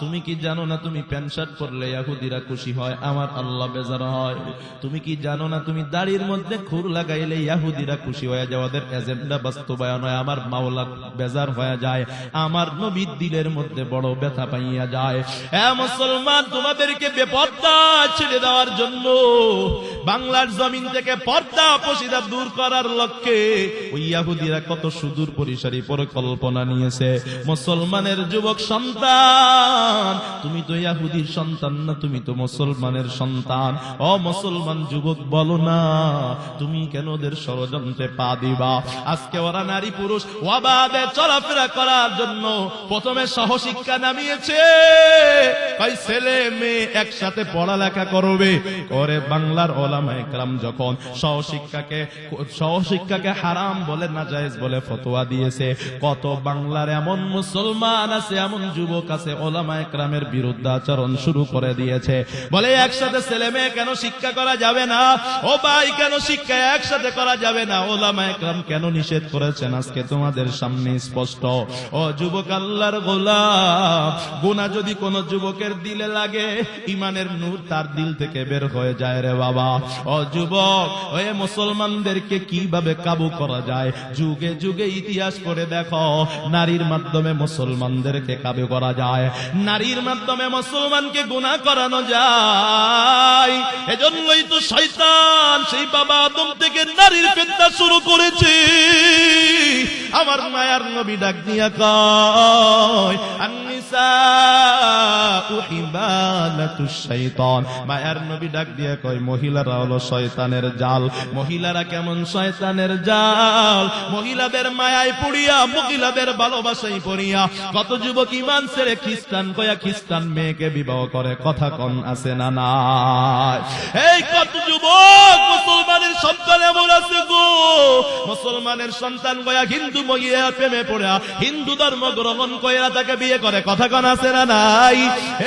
তুমি কি জানো না তুমি প্যান্ট শার্ট পরলে ইহুদিরা খুশি হয়, আমার আল্লাহ বেজার হয়? তুমি কি জানো না তুমি দাড়ির মধ্যে খুর লাগাইলে ইহুদিরা খুশি হয়ে যায়, ওদের এজেন্ডা বাস্তবায়ন হয়, আমার মাওলা বেজার হয়ে যায়, আমার নবীর দিলের মধ্যে বড় ব্যথা পাইয়া যায়। এ মুসলমান, তোমাদেরকে বেপর্দা ছেড়ে দেওয়ার জন্য বাংলার জমিন থেকে পর্দা পশিদা দূর করার লক্ষ্যে ওই ইহুদিরা কত সুদূর পরিসরী পরিকল্পনা নিয়েছে। মুসলমানের যুবক সন্তান, তুমি তো ইহুদির সন্তান না, তুমি তো মুসলমানের সন্তান। ও মুসলমান যুবক, বলো না তুমি কেন ওদের ষড়যন্ত্রে পা দিবা? আজকে ওরা নারী পুরুষ ওয়াবাদে চলাফেরা করার জন্য প্রথমে সহশিক্ষা নামিয়েছে। কই ছেলে মেয়ে একসাথে পড়ালেখা করবে করে। বাংলার ওলামা একরাম যখন সহশিক্ষাকে হারাম বলে, নাজায়েজ বলে ফতোয়া দিয়েছে, কত বাংলার এমন মুসলমান আছে, এমন যুবক আছে, ওলামা একরামের বিরুদ্ধে আচরণ শুরু করে দিয়েছে। বলে একসাথে ছেলে মেয়ে কেন শিক্ষা করা যাবে না? ও ভাই, কেন শিক্ষা একসাথে করা যাবে না? ওলামা একরাম কেন নিষেধ করেছেন? আজকে তোমাদের সামনে স্পষ্ট। ও যুবক, আল্লাহর গোলাম, গুনাহ যদি কোন যুবকের দিলে লাগে, ইমানের নূর তার দিল থেকে বের হয়ে যায় রে বাবা। ও যুবক, ওই মুসলমানদেরকে কিভাবে কাবু করা যায়? যুগে যুগে ইতিহাস করে দেখো, নারীর মাধ্যমে মুসলমানদেরকে কাবু করা যায়, নারীর মাধ্যমে মুসলমানকে গুনাহ করানো যায়। এজন্যই তো শয়তান সেই বাবা আদম থেকে নারীর ফিতনা শুরু করেছে। আমার মায়ার নবী ডাক দিয়া কয়, আন-নিসাউ হিবালাতুশ শাইতান। মায়ার নবী ডাক দিয়া কয়, মহিলারা হলো শয়তানের জাল। মহিলারা কেমন শয়তানের জাল? মহিলাদের মায়ায় পড়িয়া, মহিলাদের ভালোবাসায় পড়িয়া কত যুবক ঈমান ছেড়ে খ্রিস্টান কয়া খ্রিস্টান মেয়েকে বিবাহ করে। কথা কন আছে না নাই? এই কত যুবক মুসলমানের সন্তান এমন আছে গো, মুসলমানের সন্তান কয়া হিন্দু মহিলার প্রেমে পড়া, হিন্দু ধর্ম গ্রহণ কইরা তাকে বিয়ে করে। কথা কন আছে না নাই?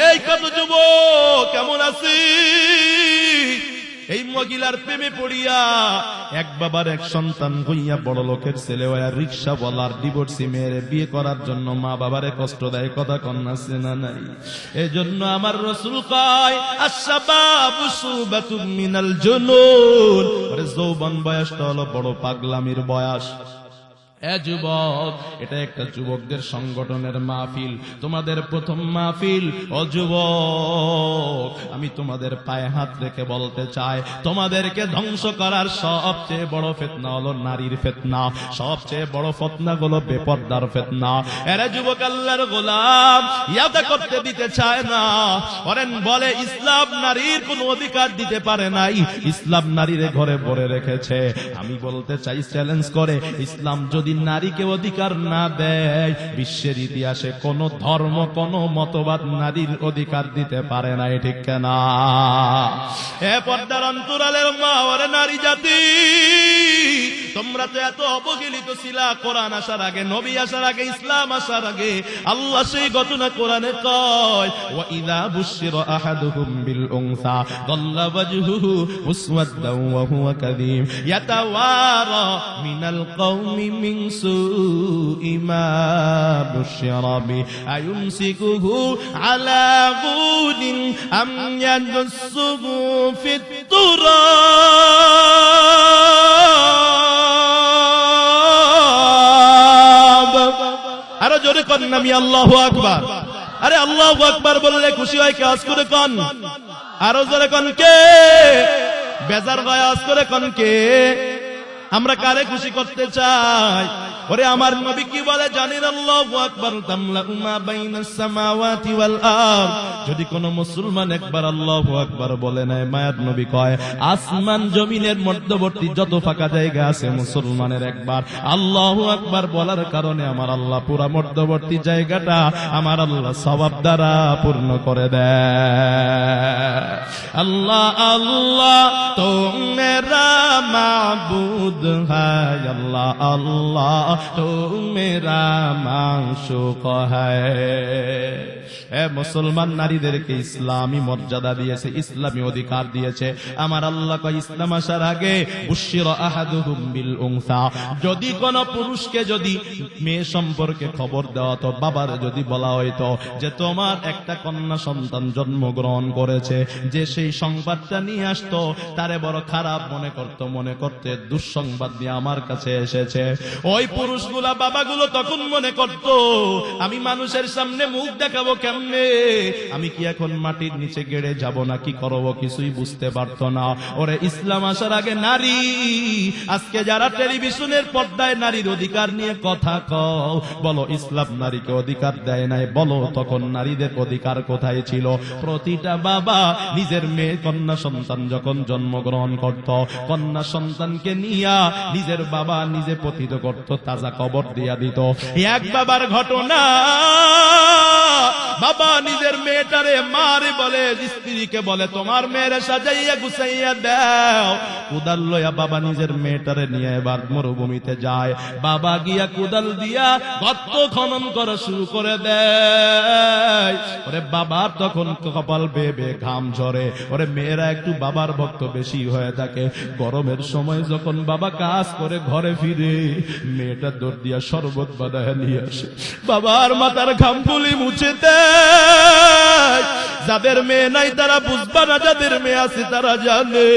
এই কত যুবক কেমন আছে এই মহিলার প্রেমে পড়িয়া এক বাবার এক সন্তান হইয়া বড় লোকের ছেলে হইয়া রিক্সা বলার ডিভোর্সি মেয়ের বিয়ে করার জন্য মা বাবারে কষ্ট দেয়। কথা কন্যা আছে না নাই? এজন্য আমার রাসূল কয়, আশ-শাবাবু শুবাতুম মিনাল জুনুন। আরে যৌবন বয়সটা হলো বড় পাগলামির বয়স। এ যুবক, এটা একটা যুবকদের সংগঠনের মাহফিল, তোমাদের প্রথম মাহফিল। ও যুবক, আমি তোমাদের পায়ে হাত রেখে বলতে চাই, তোমাদেরকে ধ্বংস করার সবচেয়ে বড় ফিতনা হলো নারীর ফিতনা, সবচেয়ে বড় ফিতনা হলো বেপরদার ফিতনা। এরা যুবক আল্লাহর গোলাম ইয়াদা করতে দিতে চায় না। ওরেন বলে ইসলাম নারীর কোনো অধিকার দিতে পারে নাই, ইসলাম নারীর ঘরে ভরে রেখেছে। আমি বলতে চাই, চ্যালেঞ্জ করে, ইসলাম যদি নারীকে অধিকার না দেয়, বিশ্বের ইতিহাসে কোন ধর্ম, কোন মতবাদ নারীর অধিকার দিতে পারে না। ঠিক না? এ পর্দার অন্তরালের মা, ওরে নারী জাতি, তোমরা তো এত অবহেলিত ছিলা কোরআন আসার আগে, নবী আসার আগে, ইসলাম আসার আগে। আল্লাহ সেই ঘটনা কোরআনে কয়, ওয়া ইযা বুশিরা আহাদুহুম বিল উনসা দাল্লা ওয়াজহুহু মুসওয়াদ্দান ওয়া হুয়া কাযীম ইয়াতাওয়ারা মিনাল কওমি মিন সুই মা বুশিরা বি আয়ুমসিকুহু আলা গুদিন আম ইয়াদসুহু ফিত তুরাব। আরো জোরে কন না, আমি আল্লাহু আকবার। আরে আল্লাহু আকবার বললে খুশি হয় কাজ করে কন। আরো জোরে কন কে বেজার হয় আজ করে কন কে? আমরা কারে খুশি করতে চাই? ওরে আমার নবী কি বলে জানেন? আল্লাহু আকবার তামলাউ মা বাইনাস সামাওয়াতি ওয়াল আরদ। যদি কোন মুসলমান একবার আল্লাহু আকবার বলে না, মায়ার নবী কয় আসমান জমিনের মধ্যবর্তী যত ফাঁকা জায়গা আছে, মুসলমানের একবার আল্লাহু আকবার বলার কারণে আমার আল্লাহ পুরা মধ্যবর্তী জায়গাটা আমার আল্লাহ সওয়াব দ্বারা পূর্ণ করে দেয়। আল্লাহ আল্লাহ তো মেরা মাবুদ হ্যায়, আল্লাহ আল্লাহ তো মেরা মাশুক হ্যায়। মুসলমান নারীদেরকে ইসলামী মর্যাদা দিয়েছে, ইসলামী অধিকার দিয়েছে। আমার আল্লাহ কয় ইসলাম আসার আগে বুশিরা আহাদুহুম বিল উনসা, যদি কোন পুরুষকে যদি মেয়ে সম্পর্কে খবর দেওয়া তো বাবার যদি বলা হইতো যে তোমার একটা কন্যা সন্তান জন্মগ্রহণ করেছে, যে সেই সংবাদটা নিয়ে আসতো তারে বড় খারাপ মনে করতে দুঃসংবাদ দিয়ে আমার কাছে এসেছে। ওই পুরুষগুলা বাবাগুলো তখন মনে করত আমি মানুষের সামনে মুখ দেখাবো কেমনে, আমি কি এখন মাটির নিচে গেড়ে যাব না কি করব, কিছুই বুঝতে পারতো না। ওরে ইসলাম আসার আগে নারী, আজকে যারা টেলিভিশনের পর্দায় নারীর অধিকার নিয়ে কথা কও, বলো ইসলাম নারীকে অধিকার দেয় নাই, বলো তখন নারীদের অধিকার কোথায় ছিল? প্রতিটা বাবা নিজের মেয়ে কন্যা সন্তান যখন জন্মগ্রহণ করত, কন্যা সন্তানকে নিয়া নিজের বাবা নিজে পতিত করত, তাজা কবর দিয়া দিত। এক বাবার ঘটনা, বাবা নিজের মেয়েটারে মারে বলে, স্ত্রীকে বলে তোমার মেয়েরে সাজাইয়া গুছাইয়া দাও। কুদাল লইয়া বাবা নিজের মেয়েটারে নিয়ে এবার মরুভূমিতে যায়। বাবা গিয়া কুদাল দিয়া গর্ত খনন করা শুরু করে দেয়। ওরে বাবার তখন কপাল বেয়ে বেয়ে ঘাম ঝরে। ওরে মেয়েরা একটু বাবার ভক্ত বেশি হয়ে থাকে। গরমের সময় যখন বাবা কাজ করে ঘরে ফিরে, মেয়েটা দৌড় দিয়া শরবত বানায় নিয়ে আসে, বাবার মাথার ঘামগুলি মুছে দেয়। যাদের মেয়ে নাই তারা বুঝবা না, যাদের মেয়ে আছে তারা জানে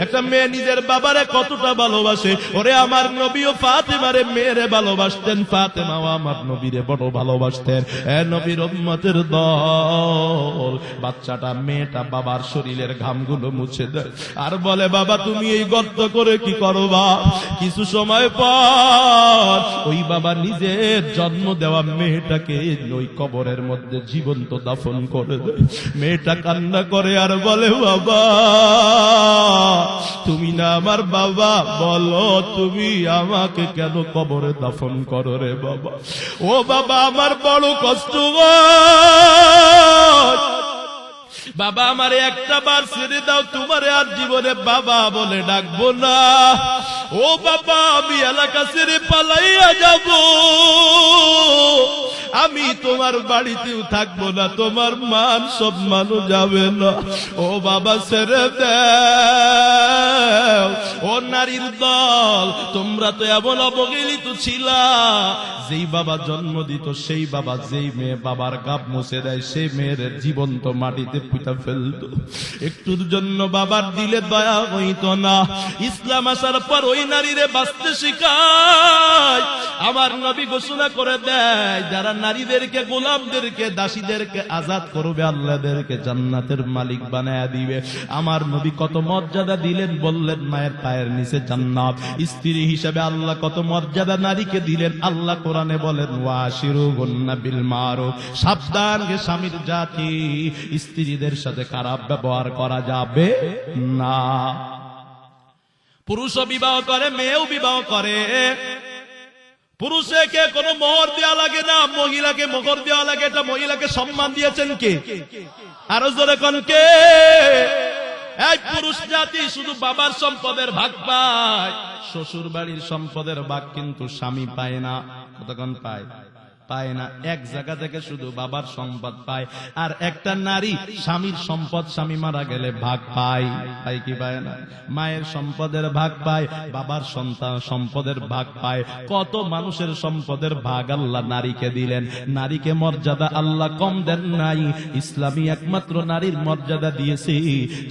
একটা মেয়ে নিজের বাবারে কতটা ভালোবাসে। ওরে আমার নবীও ফাতেমারে মেয়েরে ভালোবাসতেন, ফাতেমাও আমার নবীরে বড় ভালোবাসতেন। এ নবীর উম্মতের দল, বাচ্চাটা মেয়েটা বাবার শরীরের ঘামগুলো মুছে দেয় আর বলে বাবা তুমি এই গর্ত করে কি করবা? কিছু সময় পর ওই বাবা নিজের জন্ম দেওয়া মেয়েটাকে ওই কবরের মধ্যে জীবন্ত দাফন করে দেয়। মেয়েটা কান্না করে আর বলে বাবা তুমি না আমার বাবা, বলো তুমি আমাকে কেন কবরে দাফন করো রে বাবা? ও বাবা আমার বড় কষ্ট হয়, বাবা আমারে একটা বার ছেড়ে দাও, তোমারে আর জীবনে বাবা বলে ডাকবো না। ও বাবা আমি এলাকা ছেড়ে পালাইয়া যাব, আমি তোমার বাড়িতেও থাকবো না, তোমার মান সম্মানও যাবে না। ও বাবা ছেড়ে দাও। ও নারীর দল, তোমরা তো এমন অবহেলিত ছিলা, যেই বাবা জন্ম দিত সেই বাবা, যেই মেয়ে বাবার গাব মুছে দেয় সেই মেয়ের জীবন্ত মাটিতে পুঁতা ফেলত। একটুর জন্য বাবার দিলে দয়া হইত না। ইসলাম আসার পর ওই নারীরে বাঁচতে শিখায়। আমার নবী ঘোষণা করে দেয় যারা নারীদেরকে, গোলামদেরকে, দাসীদেরকে আজাদ করবে আল্লাহদেরকে জান্নাতের মালিক বানায়া দিবে। আমার নবী কত মর্যাদা দিলেন, বললেন মায়ের পায়ের নিচে জান্নাত। স্ত্রী হিসেবে আল্লাহ কত মর্যাদা নারীকে দিলেন। আল্লাহ কোরআনে বলেন ওয়াশিরুহুন্না বিল মারুফ, সাবধান হে স্বামীর জাতি, স্ত্রীদের সাথে খারাপ ব্যবহার করা যাবে না। পুরুষও বিবাহ করে, মেয়েও বিবাহ করে। পুরুষকে কোনো মোহর দেওয়া লাগে না, মহিলাকে মোহর দেওয়া লাগে। এটা মহিলাকে সম্মান দিয়েছেন কে? আরো জোরে কোন কে? এই পুরুষ জাতি শুধু বাবার সম্পদের ভাগ পায়, শ্বশুর বাড়ির সম্পদের ভাগ কিন্তু স্বামী পায় না। কতক্ষণ পায়? পায় না। এক জায়গা থেকে শুধু বাবার সম্পদ পায়। আর একটা নারী স্বামীর সম্পদ স্বামী মারা গেলে ভাগ পায়, পায় কি পায় না? মায়ের সম্পদের ভাগ পায়, বাবার সন্তান সম্পদের ভাগ পায়। কত মানুষের সম্পদের ভাগ আল্লাহ নারীকে দিলেন। নারীকে মর্যাদা আল্লাহ কম দেন নাই। ইসলামী একমাত্র নারীর মর্যাদা দিয়েছে।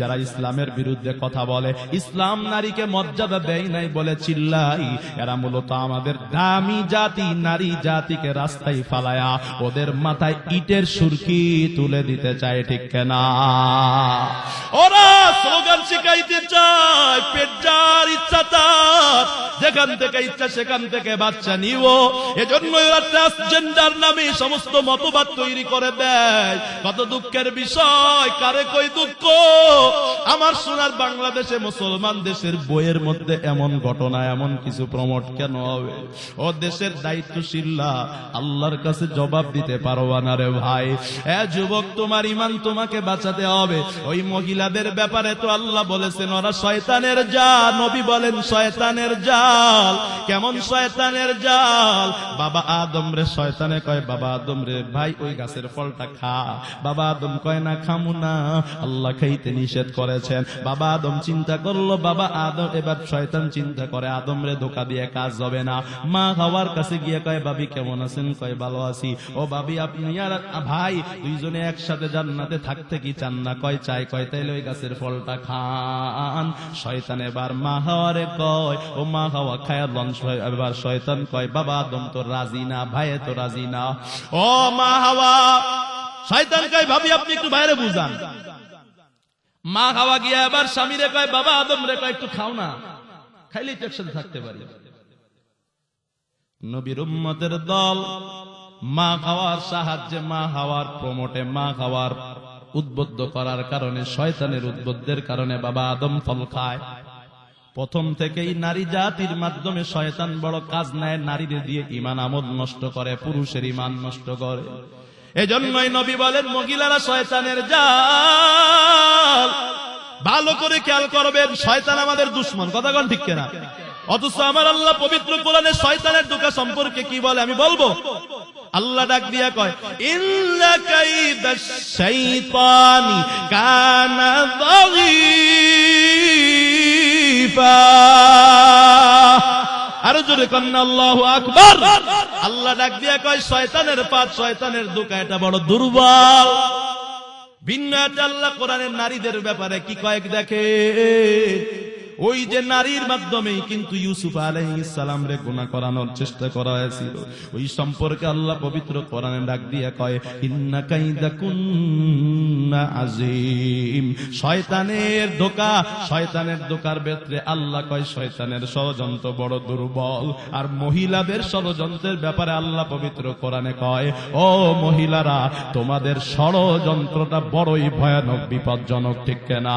যারা ইসলামের বিরুদ্ধে কথা বলে, ইসলাম নারীকে মর্যাদা দেয় নাই বলে চিল্লাই, এরা মূলত আমাদের দামি জাতি, নারী জাতিকে রাস্তা ফালায়া ওদের মাথায় ইটের সুরকি তুলে দিতে চায়, ঠিক কেনা? ওরা স্লোগান শিখাইতে চায় পেট যার ইচ্ছা তার, যেখান থেকে ইচ্ছা সেখান থেকে বাচ্চা নিব। এজন্য ওরা ট্রান্সজেন্ডার নামে সমস্ত মতবাদ তৈরি করে দেয়। কত দুঃখের বিষয়, কারে কই দুঃখ। আমার সোনার বাংলাদেশে মুসলমান দেশের বইয়ের মধ্যে এমন ঘটনা, এমন কিছু প্রমোট কেন হবে? ও দেশের দায়িত্বশীলরা আল্লাহর কাছে জবাব দিতে পারবা না রে ভাই। যুবক, তোমার ঈমান তোমাকে বাঁচাতে হবে। ওই মহিলাদের ব্যাপারে তো আল্লাহ বলেছেন ওরা শয়তানের জাল। নবী বলেন শয়তানের জাল। কেমন শয়তানের জাল? বাবা আদম রে শয়তানে কয়, বাবা আদম রে ভাই ওই গাছের ফলটা খা। বাবা আদম কয় না, খামু না, আল্লাহ খাইতে নিষেধ করেছেন। বাবা আদম চিন্তা করলো, বাবা আদম এবার শয়তান চিন্তা করে আদম রে ধোঁকা দিয়ে কাজ হবে না। মা হাওয়ার কাছে গিয়ে কয়, ভাবি কেমন আছেন? কয় ভালো আছি। ও ভাবি আপনি আর ভাই দুইজনে একসাথে জান্নাতে থাকতে কি চান না? কয় চাই। কয় তাইলে ওই গাছের ফলটা খান। শয়তান এবার মা হাওয়ারে কয়, ও মা হাওয়া খায়া লঞ্চ। এবার শয়তান কয়, বাবা আদম তো রাজি না, ভাই তো রাজি না। ও মা হাওয়া, শয়তান কয় ভাবি আপনি একটু বাইরে বুঝান। মা হাওয়া গিয়া এবার স্বামীরে কয়, বাবা আদম রে কয় একটু খাও না, খাইলেই তো একসাথে থাকতে পারি। নবীর উম্মতের দল মা হাওয়ার সাহায্যে, মা হাওয়ার প্রমোটে, মা হাওয়ার উদ্বুদ্ধ করার কারণে, শয়তানের উদ্বুদ্ধের কারণে বাবা আদম ফল খায়। প্রথম থেকেই নারী জাতির মাধ্যমে শয়তান বড় কাজ নেয়, নারীদের দিয়ে ঈমান আমল নষ্ট করে, পুরুষের ঈমান নষ্ট করে। এজন্যই নবী বলেন মহিলারা শয়তানের জাল। ভালো করে খেয়াল করবেন, শয়তান আমাদের দুশমন। কথা কোন ঠিক কিনা? অথচ আমার আল্লাহ পবিত্র কোরআনে শয়তানের ধোঁকা সম্পর্কে কি বলে আমি বলবো। আল্লাহ ডাক দিয়া কয়, ইল্লা কাইদাশ শাইতানি কানা যাগীফা। আরো জোরে কন্না আল্লাহু আকবার। আল্লাহ ডাক দিয়া কয় শয়তানের পাত, শয়তানের ধোঁকা এটা বড় দুর্বল। ভিন্ন একটা আল্লাহ কোরআনের নারীদের ব্যাপারে কি কয়েক দেখে, ওই যে নারীর মাধ্যমেই কিন্তু ইউসুফ আলাইহিস সালাম রে গুনাহ করানোর চেষ্টা করা হয়েছিল। ওই সম্পর্কে আল্লাহ পবিত্র কোরআনে ডাক দিয়ে কয়, ইন্না কাইদাকুন্না আযীম। শয়তানের ধোঁকা, শয়তানের ধোঁকার ভেতরে আল্লাহ কয় শয়তানের ষড়যন্ত্র বড় দুর্বল। আর মহিলাদের ষড়যন্ত্রের ব্যাপারে আল্লাহ পবিত্র কোরআনে কয়, ও মহিলারা তোমাদের ষড়যন্ত্রটা বড়ই ভয়ানক, বিপজ্জনক, ঠিক কিনা?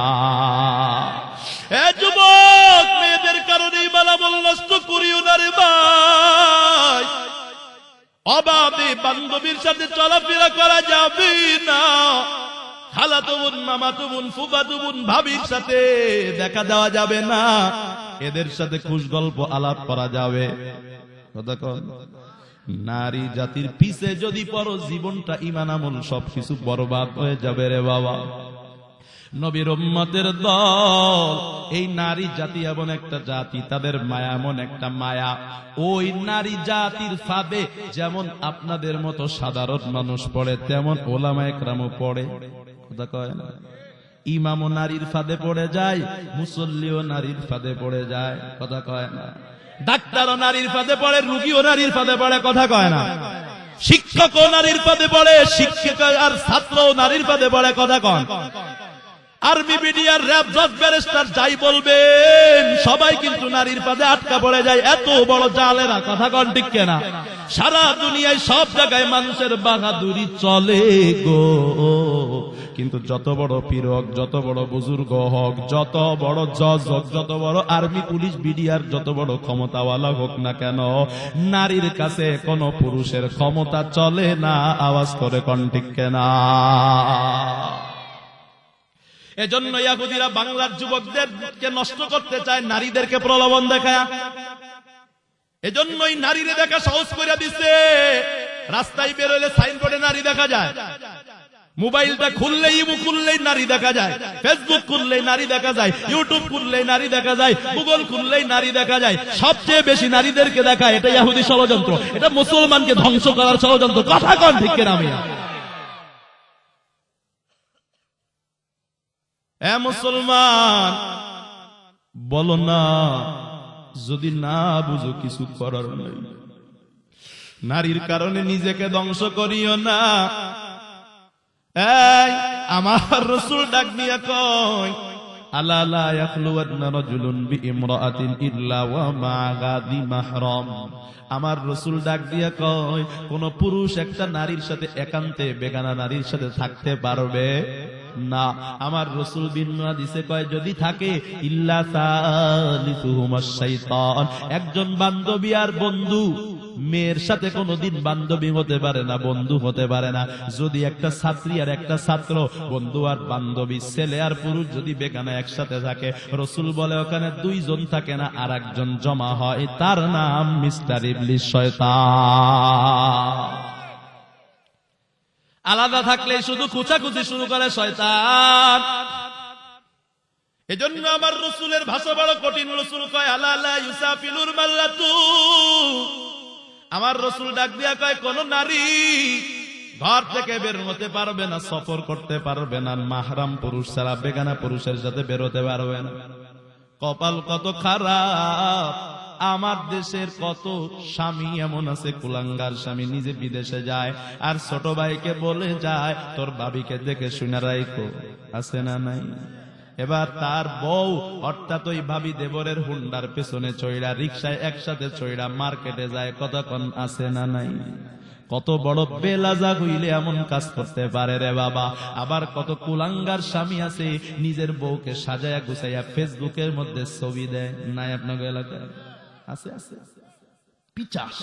যুবক, মেয়েদের কারণে বালাবল নষ্ট করিও না রে ভাই। অবাধে বান্ধবীর সাথে চলাফেরা করা যাবে না। খালাতো বোন, মামাতো বোন, ফুফাতো বোন, ভাবির সাথে দেখা দেওয়া যাবে না। এদের সাথে খুশ গল্প আলাপ করা যাবে। কথা কন, নারী জাতির পিছে যদি পড়ো জীবনটা ঈমান আমল সবকিছু বরবাদ হয়ে যাবে রে বাবা। নবীর উম্মতের দল, এই নারী জাতি এমন একটা জাতি, তাদের মায়া এমন একটা মায়া। ওই নারী জাতির ফাঁদে যেমন আপনাদের মতো সাধারণ মানুষ পড়ে, তেমন ওলামায়ে কেরামও পড়ে। কথা কয় না? ইমামও নারীর ফাঁদে পড়ে যায়, মুসল্লিও নারীর ফাঁদে পড়ে যায়। কথা কয় না? ডাক্তারও নারীর ফাঁদে পড়ে, রুগীও নারীর ফাঁদে পড়ে। কথা কয় না? শিক্ষকও নারীর ফাঁদে পড়ে, শিক্ষক আর ছাত্রও নারীর ফাঁদে পড়ে। কথা কন? আর্মি, বিডিআর, র‍্যাব, জজ, ব্যারিস্টার যাই বলবেন সবাই কিন্তু নারীর ফাঁদে আটকা পড়ে যায়। এত বড় জালেরা। কথা কন ঠিক কিনা? সারা দুনিয়ায় সব জায়গায় মানুষের বাহাদুরি চলে গো, কিন্তু যত বড় পীর হোক, যত বড় বুজুর্গ হোক, যত বড় জজ হোক, যত বড় আর্মি, পুলিশ, বিডিআর, যত বড় ক্ষমতাওয়ালা হোক না কেন, নারীর কাছে কোন পুরুষের ক্ষমতা চলে না। আওয়াজ করে কন ঠিক কিনা? এজন্য ইহুদিরা বাংলার যুবকদেরকে নষ্ট করতে চায়, নারীদেরকে প্রলোভন দেখায়। এজন্যই নারীরে দেখা সহজ করে দিচ্ছে। রাস্তায় বেরোলে সাইনবোর্ডে নারী দেখা যায়, মোবাইলটা খুললেই, ইমো খুললেই নারী দেখা যায়, ফেসবুক খুললেই নারী দেখা যায়, ইউটিউব খুললেই নারী দেখা যায়, গুগল খুললেই নারী দেখা যায়। সবচেয়ে বেশি নারীদেরকে দেখায়। এটা ইহুদি ষড়যন্ত্র, এটা মুসলমানকে ধ্বংস করার ষড়যন্ত্র। কথা কন ঠিক কিনা? এ মুসলমান, বলো না, যদি না বুঝো কিছু করার নেই। নারীর কারণে নিজেকে ধ্বংস করিও না। এই আমার রাসূল ডাক দিয়া কয়, আলা লা ইয়াখলুওয়ান্না রাজুলুন বিইমরাআতিন ইল্লা ওয়া মা'আ যী মাহরাম। আমার রাসূল ডাক দিয়া কয়, কোন পুরুষ একটা নারীর সাথে একান্তে বেগানা নারীর সাথে থাকতে পারবে না। আমার রাসূল ভিন্ন হাদিসে কয়, যদি থাকে ইল্লা সালিসুহুমাশ শাইতান, একজন বান্ধবী আর বন্ধু, মেয়ের সাথে কোনোদিন বান্ধবী হতে পারে না, বন্ধু হতে পারে না। যদি একটা ছাত্রী আর একটা ছাত্র, বন্ধু আর বান্ধবী, ছেলে আর পুরুষ যদি বেগানা একসাথে থাকে, রাসূল বলে ওখানে দুইজন থাকে না, আর একজন জমা হয়, তার নাম মিস্টার ইবলিস, শয়তান। আলাদা থাকলে শুধু খুঁচাখুচি শুরু করে শয়তান। এজন্য আমার রাসূলের ভাষা বড় কঠিন। রাসূল কয় আলা লা ইউসাফিলুর মাল্লাতু, আমার রাসূল ডাক দিয়া কয়, কোন নারী ঘর থেকে বের হতে পারবে না, সফর করতে পারবে না, মাহরাম পুরুষ ছাড়া বেগানা পুরুষের সাথে বের হতে পারবে না। কপাল কত খারাপ, আমার দেশের কত স্বামী এমন আছে, কুলাঙ্গার স্বামী, নিজে বিদেশে যায় আর ছোট ভাইকে বলে যায় তোর ভাবিকে দেখে শুনে রাখো, আছে না নাই? এবার তার বউ অর্থাৎ ওই ভাবি দেবরের হুন্ডার পেছনে চইড়া, রিকশায় একসাথে চইড়া মার্কেটে যায়, কতক্ষণ, আছে না নাই? কত বড় বেলাজা হইলে এমন কাজ করতে পারে রে বাবা। আবার কত কুলাঙ্গার স্বামী আছে, নিজের বউকে সাজায়া গুছাইয়া ফেসবুকের মধ্যে ছবি দেয়, নাই আপনার এলাকায়? আছে আছে। পিচাস,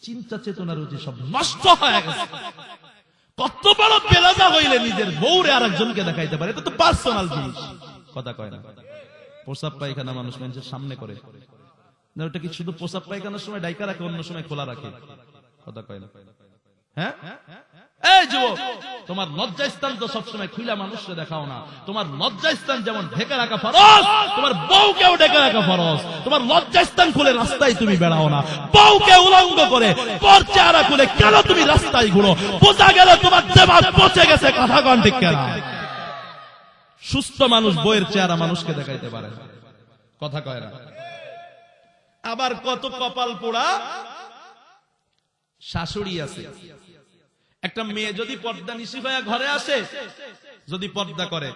চিন্তা চেতনা রুচি সব নষ্ট হয়ে গেছে। কত বড় বেলাজা হইলে নিজের বউরে আরেকজনকে দেখাইতে পারে, এটা তো পার্সোনাল জিনিস। কথা কয় না, প্রসাব পায়খানা মানুষ মানুষের সামনে করে, ওটা কি শুধু প্রসাব পায়খানার সময় ডাইকা রাখে, অন্য সময় খোলা রাখে? কথা কয় না। হ্যাঁ, এই যুবক, তোমার লজ্জাস্থান তো সবসময় খুলা মানুষকে দেখাও না। তোমার লজ্জাস্থান যেমন ঢেকে রাখা ফরজ, তোমার বউকেও ঢেকে রাখা ফরজ। তোমার লজ্জাস্থান খুলে রাস্তায় তুমি বেড়াও না, বউকে উলঙ্গ করে পর চেহারা খুলে কেন তুমি রাস্তায় ঘুরো? বোঝা গেল তোমার দেমাগ পচে গেছে। কথা কন ঠিক কেনা? সুস্থ মানুষ বইয়ের চেহারা মানুষকে দেখাইতে পারে, কথা কয় না। আবার কত কপাল পোড়া শাশুড়ি আছে। একটা মেয়ে যদি পর্দা নিশি হয়ে ঘরে আসে, যদি পর্দা করে,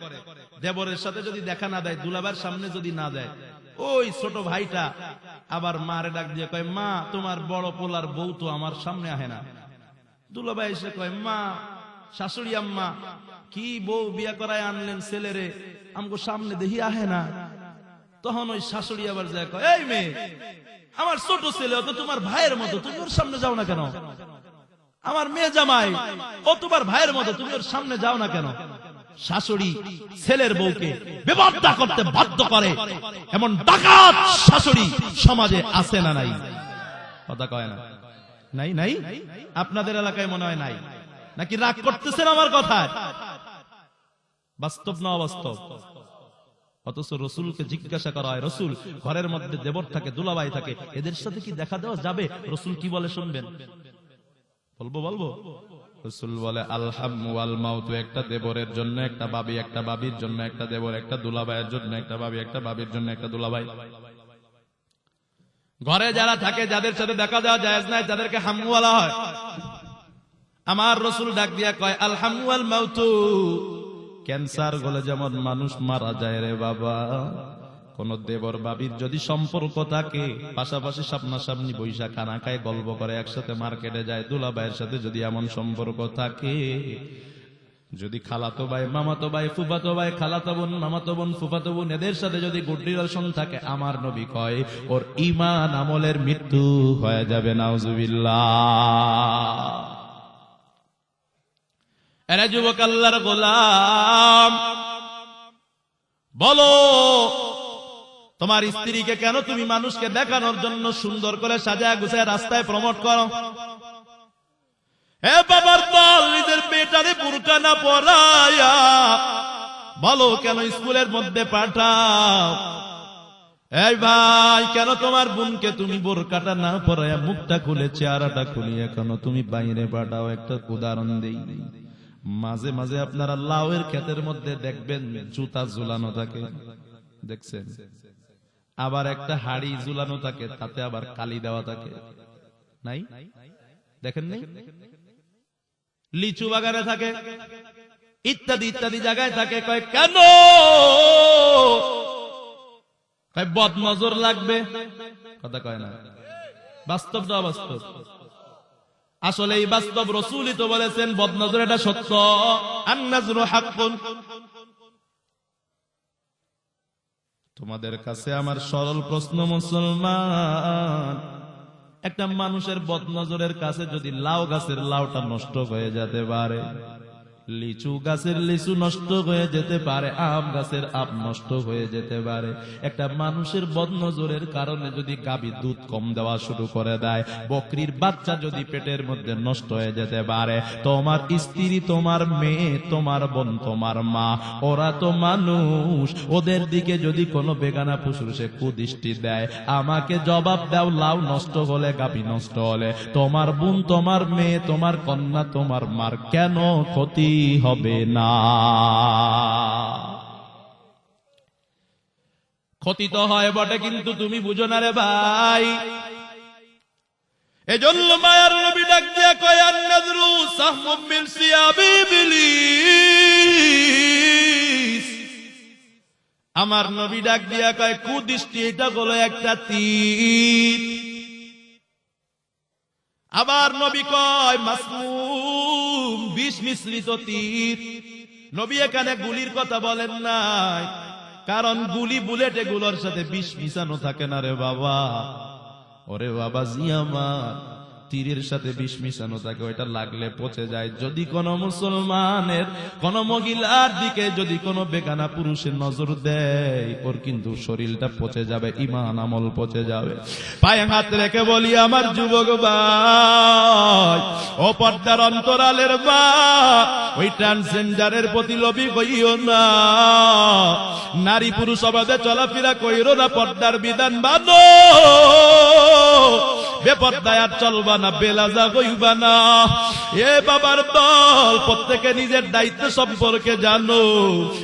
দেবরের সাথে যদি দেখা না দেয়, দুলাবার সামনে যদি না দেয়, ওই ছোট ভাইটা আবার মারে ডাক দিয়ে কয়, মা তোমার বড় পোলার বউ তো আমার সামনে আহে না। দুলাভাই এসে কয়, মা, শাশুড়ি আম্মা, কি বউ বিয়া করায় আনলেন ছেলেরে, আমগো সামনে দেখি আহে না। তখন ওই শাশুড়ি আবার যায় কয়, এই মেয়ে, আমার ছোট ছেলে, ও তো তোমার ভাইয়ের মতো, তুমি ওর সামনে যাও না কেন? আমার মেয়ে জামাই, ও তোমার ভাইয়ের মতো, তুমি ওর সামনে যাও না কেন? শাশুড়ি ছেলের বউকে বেপরদা করতে বাধ্য করে, এমন ডাকাত শাশুড়ি সমাজে আছে না নাই? কথা কয় না, নাই নাই? আপনাদের এলাকায় মনে হয় নাই? নাকি রাগ করতেছেন আমার কথায়? বাস্তব না অবাস্তব? অথচ রসুলকে জিজ্ঞাসা করা হয়, রসুল ঘরের মধ্যে দেবর থাকে, দুলাভাই থাকে, এদের সাথে কি দেখা দেওয়া যাবে? রসুল কি বলে শুনবেন? বলবো রসুল বলে, আলহাম ওয়াল মাউত, একটা দেবরের জন্য একটা বাবি, একটা বাবির জন্য একটা দেবর, একটা দুলাভাইয়ের জন্য একটা বাবি, একটা বাবির জন্য একটা দুলাভাই। ঘরে যারা থাকে, যাদের সাথে দেখা দেওয়া জায়েজ নাই, তাদেরকে হাম্মু বলা হয়। আমার রসুল ডাক দিয়া কয়, আলহাম ওয়াল মাউত, ক্যান্সার হলে যেমন মানুষ মারা যায় রে বাবা, কোন দেবর বাবির যদি সম্পর্ক থাকে, পাশাপাশি সামনাসামনি বৈশা খানা খায়, গল্প করে, একসাথে মার্কেটে যায়, দুলাভাইয়ের সাথে যদি এমন সম্পর্ক থাকে, যদি খালাতো ভাই, মামাতো ভাই, ফুফাতো ভাই, খালাতো বোন, মামাতো বোন, ফুফাতো বোন, এদের সাথে যদি গুড রিলেশন থাকে, আমার নবী কয় ওর ঈমান আমলের মৃত্যু হয়ে যাবে, নাউজুবিল্লাহ। এরা যুবক আল্লাহর গোলাম, বলো তোমার স্ত্রীকে কেন তুমি মানুষকে দেখানোর জন্য সুন্দর করে সাজায় গুছায় রাস্তায় প্রমোট করো? হে বাবার দল, নিজের বেটারে বুরকা না পরায়া বলো কেন স্কুলের মধ্যে পাঠাও? এই ভাই, কেন তোমার বোনকে তুমি বোরকাটা না পরায়া মুখটা খুলে চেহারাটা খুলিয়ে কেন তুমি বাইরে পাঠাও? একটা উদাহরণ দেই, মাঝে মাঝে আপনারা লাউয়ের ক্ষেতের মধ্যে দেখবেন জুতা ঝুলানো থাকে, দেখছেন? আবার একটা হাড়ি ঝুলানো থাকে, তাতে আবার কালি দেওয়া থাকে, নাই? দেখেন নাই? লিচু বাগানে থাকে, ইত্যাদি ইত্যাদি জায়গায় থাকে। কয় কেন? কয় বদনজর লাগবে। কথা কয় না, বাস্তব না অবাস্তব? আসলে এই বাস্তব। রাসূলই তো বলেছেন বদনজর এটা সত্য। আন-নাজরু হাক্কুন। তোমাদের কাছে আমার সরল প্রশ্ন মুসলমান, একটা মানুষের বদনজরের কাছে যদি লাউ গাছের লাউটা নষ্ট হয়ে যেতে পারে, লিচু গাছের লিচু নষ্ট হয়ে যেতে পারে, আম গাছের আম নষ্ট হয়ে যেতে পারে, একটা মানুষের বদনজরের কারণে যদি গাভী দুধ কম দেওয়া শুরু করে দেয়, বকরির বাচ্চা যদি পেটের মধ্যে নষ্ট হয়ে যেতে পারে, তোমার স্ত্রী, তোমার মেয়ে, তোমার বোন, তোমার মা, ওরা তো মানুষ, ওদের দিকে যদি কোনো বেগানা পশুর সে কুদৃষ্টি দেয়, আমাকে জবাব দাও, লাউ নষ্ট হলে, গাভী নষ্ট হলে, তোমার বোন, তোমার মেয়ে, তোমার কন্যা, তোমার মার কেন ক্ষতি হবে না? ক্ষতি তো হয় বটে, কিন্তু তুমি বুঝো না রে ভাই। এজন্য মায়ার নবী ডাক দিয়া কয় আন-নাযরু সাহমুম মিন সিয়াবি ইবলিস। আমার নবী ডাক দিয়া কয় কুদৃষ্টি এটা হলো একটা তীর। আবার নবী কয় মাসমুম, বিষ মিশ্রিত তীর। নবী এখানে গুলির কথা বলেন নাই, কারণ গুলি বুলেট এগুলোর সাথে বিষ মিশানো থাকে না রে বাবা। ওরে বাবা জি আমার, তীরের সাথে বিষ মিশানো থাকে, ওইটা লাগলে পচে যায়। যদি কোন মুসলমানের কোন মহিলার দিকে যদি কোনো বেগানা পুরুষের নজর দেয়, ওর কিন্তু শরীরটা পচে যাবে, ঈমান আমল পচে যাবে। পায়ে হাত রেখে বলি আমার যুবক ভাই, ও পর্দার অন্তরালের মা, ওই ট্রান্সজেন্ডারের প্রতি লোভী হইও না। নারী পুরুষ অবাধে চলাফেরা কইরো না, পর্দার বিধান মানো। বেপর্দায় আর চলবা না, বেলাজা হইবা না। এ বাবার দল, প্রত্যেকে নিজের দায়িত্ব সম্পর্কে জানো।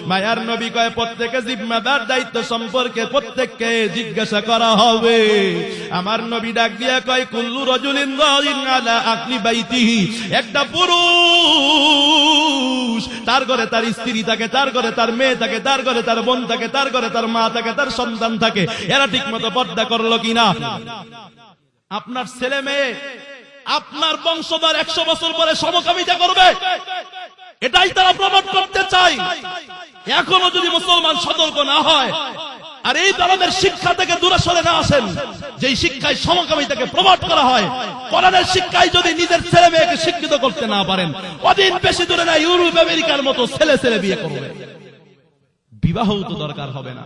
মায়ার নবী কয় প্রত্যেকে জিম্মাদার দায়িত্ব সম্পর্কে প্রত্যেককে জিজ্ঞাসা করা হবে। আমার নবী ডাক দিয়া কয় কুল্লু রাজুলিন রাইন আলা আকলি বাইতিহি। একটা পুরুষ, তার ঘরে তার স্ত্রী থাকে, তার ঘরে তার মেয়ে থাকে, তার ঘরে তার বোন থাকে, তার ঘরে তার মা থাকে, তার সন্তান থাকে, এরা ঠিক মতো পর্দা করলো কিনা? আপনার ছেলে মেয়ে, আপনার বংশধর 100 বছর পরে সমকামিতা করবে, এটাই তারা প্রমাণ করতে চায়। এখনো যদি মুসলমান সতর্ক না হয় আর এই ধরনের শিক্ষা থেকে দূরে সরে না আসেন, যেই শিক্ষায় সমকামিতাকে প্রমোট করা হয়, কোরআনের শিক্ষায় যদি নিজের ছেলে মেয়েকে শিক্ষিত করতে না পারেন, অদিন বেশি দূরে না ইউরোপ আমেরিকার মতো ছেলে ছেলে বিয়ে করবে। বিবাহ তো দরকার হবে না।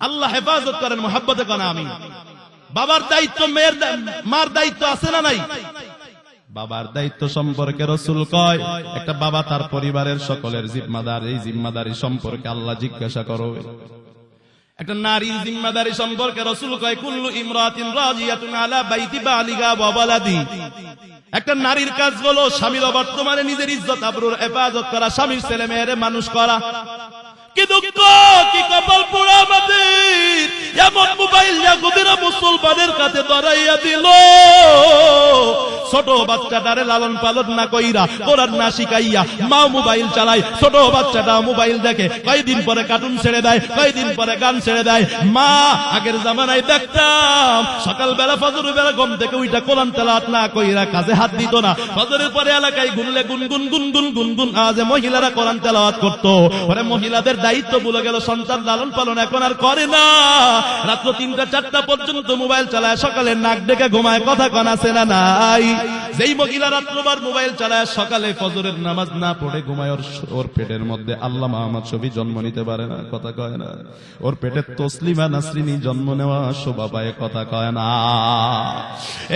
আল্লাহ হেফাজত করেন, মুহাব্বতে কোন আমিন। বাবার দায়িত্ব, মেয়ের মার দায়িত্ব আছে না নাই? বাবার দায়িত্ব সম্পর্কে রাসূল কয় একটা বাবা তার পরিবারের সকলের জিম্মাদার, এই জিম্মাদারি সম্পর্কে আল্লাহ জিজ্ঞাসা করবে। একটা নারীর জিম্মাদারি সম্পর্কে রাসূল কয় কুল্লু ইমরাতিন রাজিয়াতুন আলা বাইতি বালিগা ওয়া ওয়ালাদি। একটা নারীর কাজ হলো স্বামীর বর্তমানে নিজের ইজ্জত আবরুর হেফাজত করা, স্বামীর ছেলে মেয়েরে মানুষ করা। কি দুঃখ, কি কপাল পোড়া আমাদের, এমন মোবাইল জাগুদিরা মুসলমানের কাছে ধরাইয়া দিল। ছোট বাচ্চাটারে লালন পালন না কইরা, কোরআন না শিখাইয়া মা মোবাইল চালায়। ছোট বাচ্চাটা মোবাইল দেখে, কয়দিন পরে কার্টুন ছেড়ে দেয়, কয়দিন পরে গান ছেড়ে দেয়। মা আগের জামানায় দেখতাম সকালবেলা ফজরের বেলা ঘুম থেকে উইটা কোরআন তেলাওয়াত না কইরা কাজে হাত দিত না। ফজরের পরে এলাকায় ঘুরলে গুনগুন গুনগুন গুনগুন আওয়াজে মহিলারা কোরআন তেলাওয়াত করতো। পরে মহিলাদের দায়িত্ব ভুলে গেল, সন্তান লালন পালন এখন আর করে না। রাত্র 3টা-4টা পর্যন্ত মোবাইল চালায়, সকালে নাক ডেকে ঘুমায়। কথা কন আছে না নাই? যেই মহিলা রাত্রবার মোবাইল চালায়, সকালে ফজরের নামাজ না পড়ে ঘুমায়, ওর পেটের মধ্যে আল্লাহ মুহাম্মদ শফি জন্ম নিতে পারে না। কথা কয় না? ওর পেটে তসলিমা নাসরিনী জন্ম নেওয়া শোভা পায়। কথা কয় না?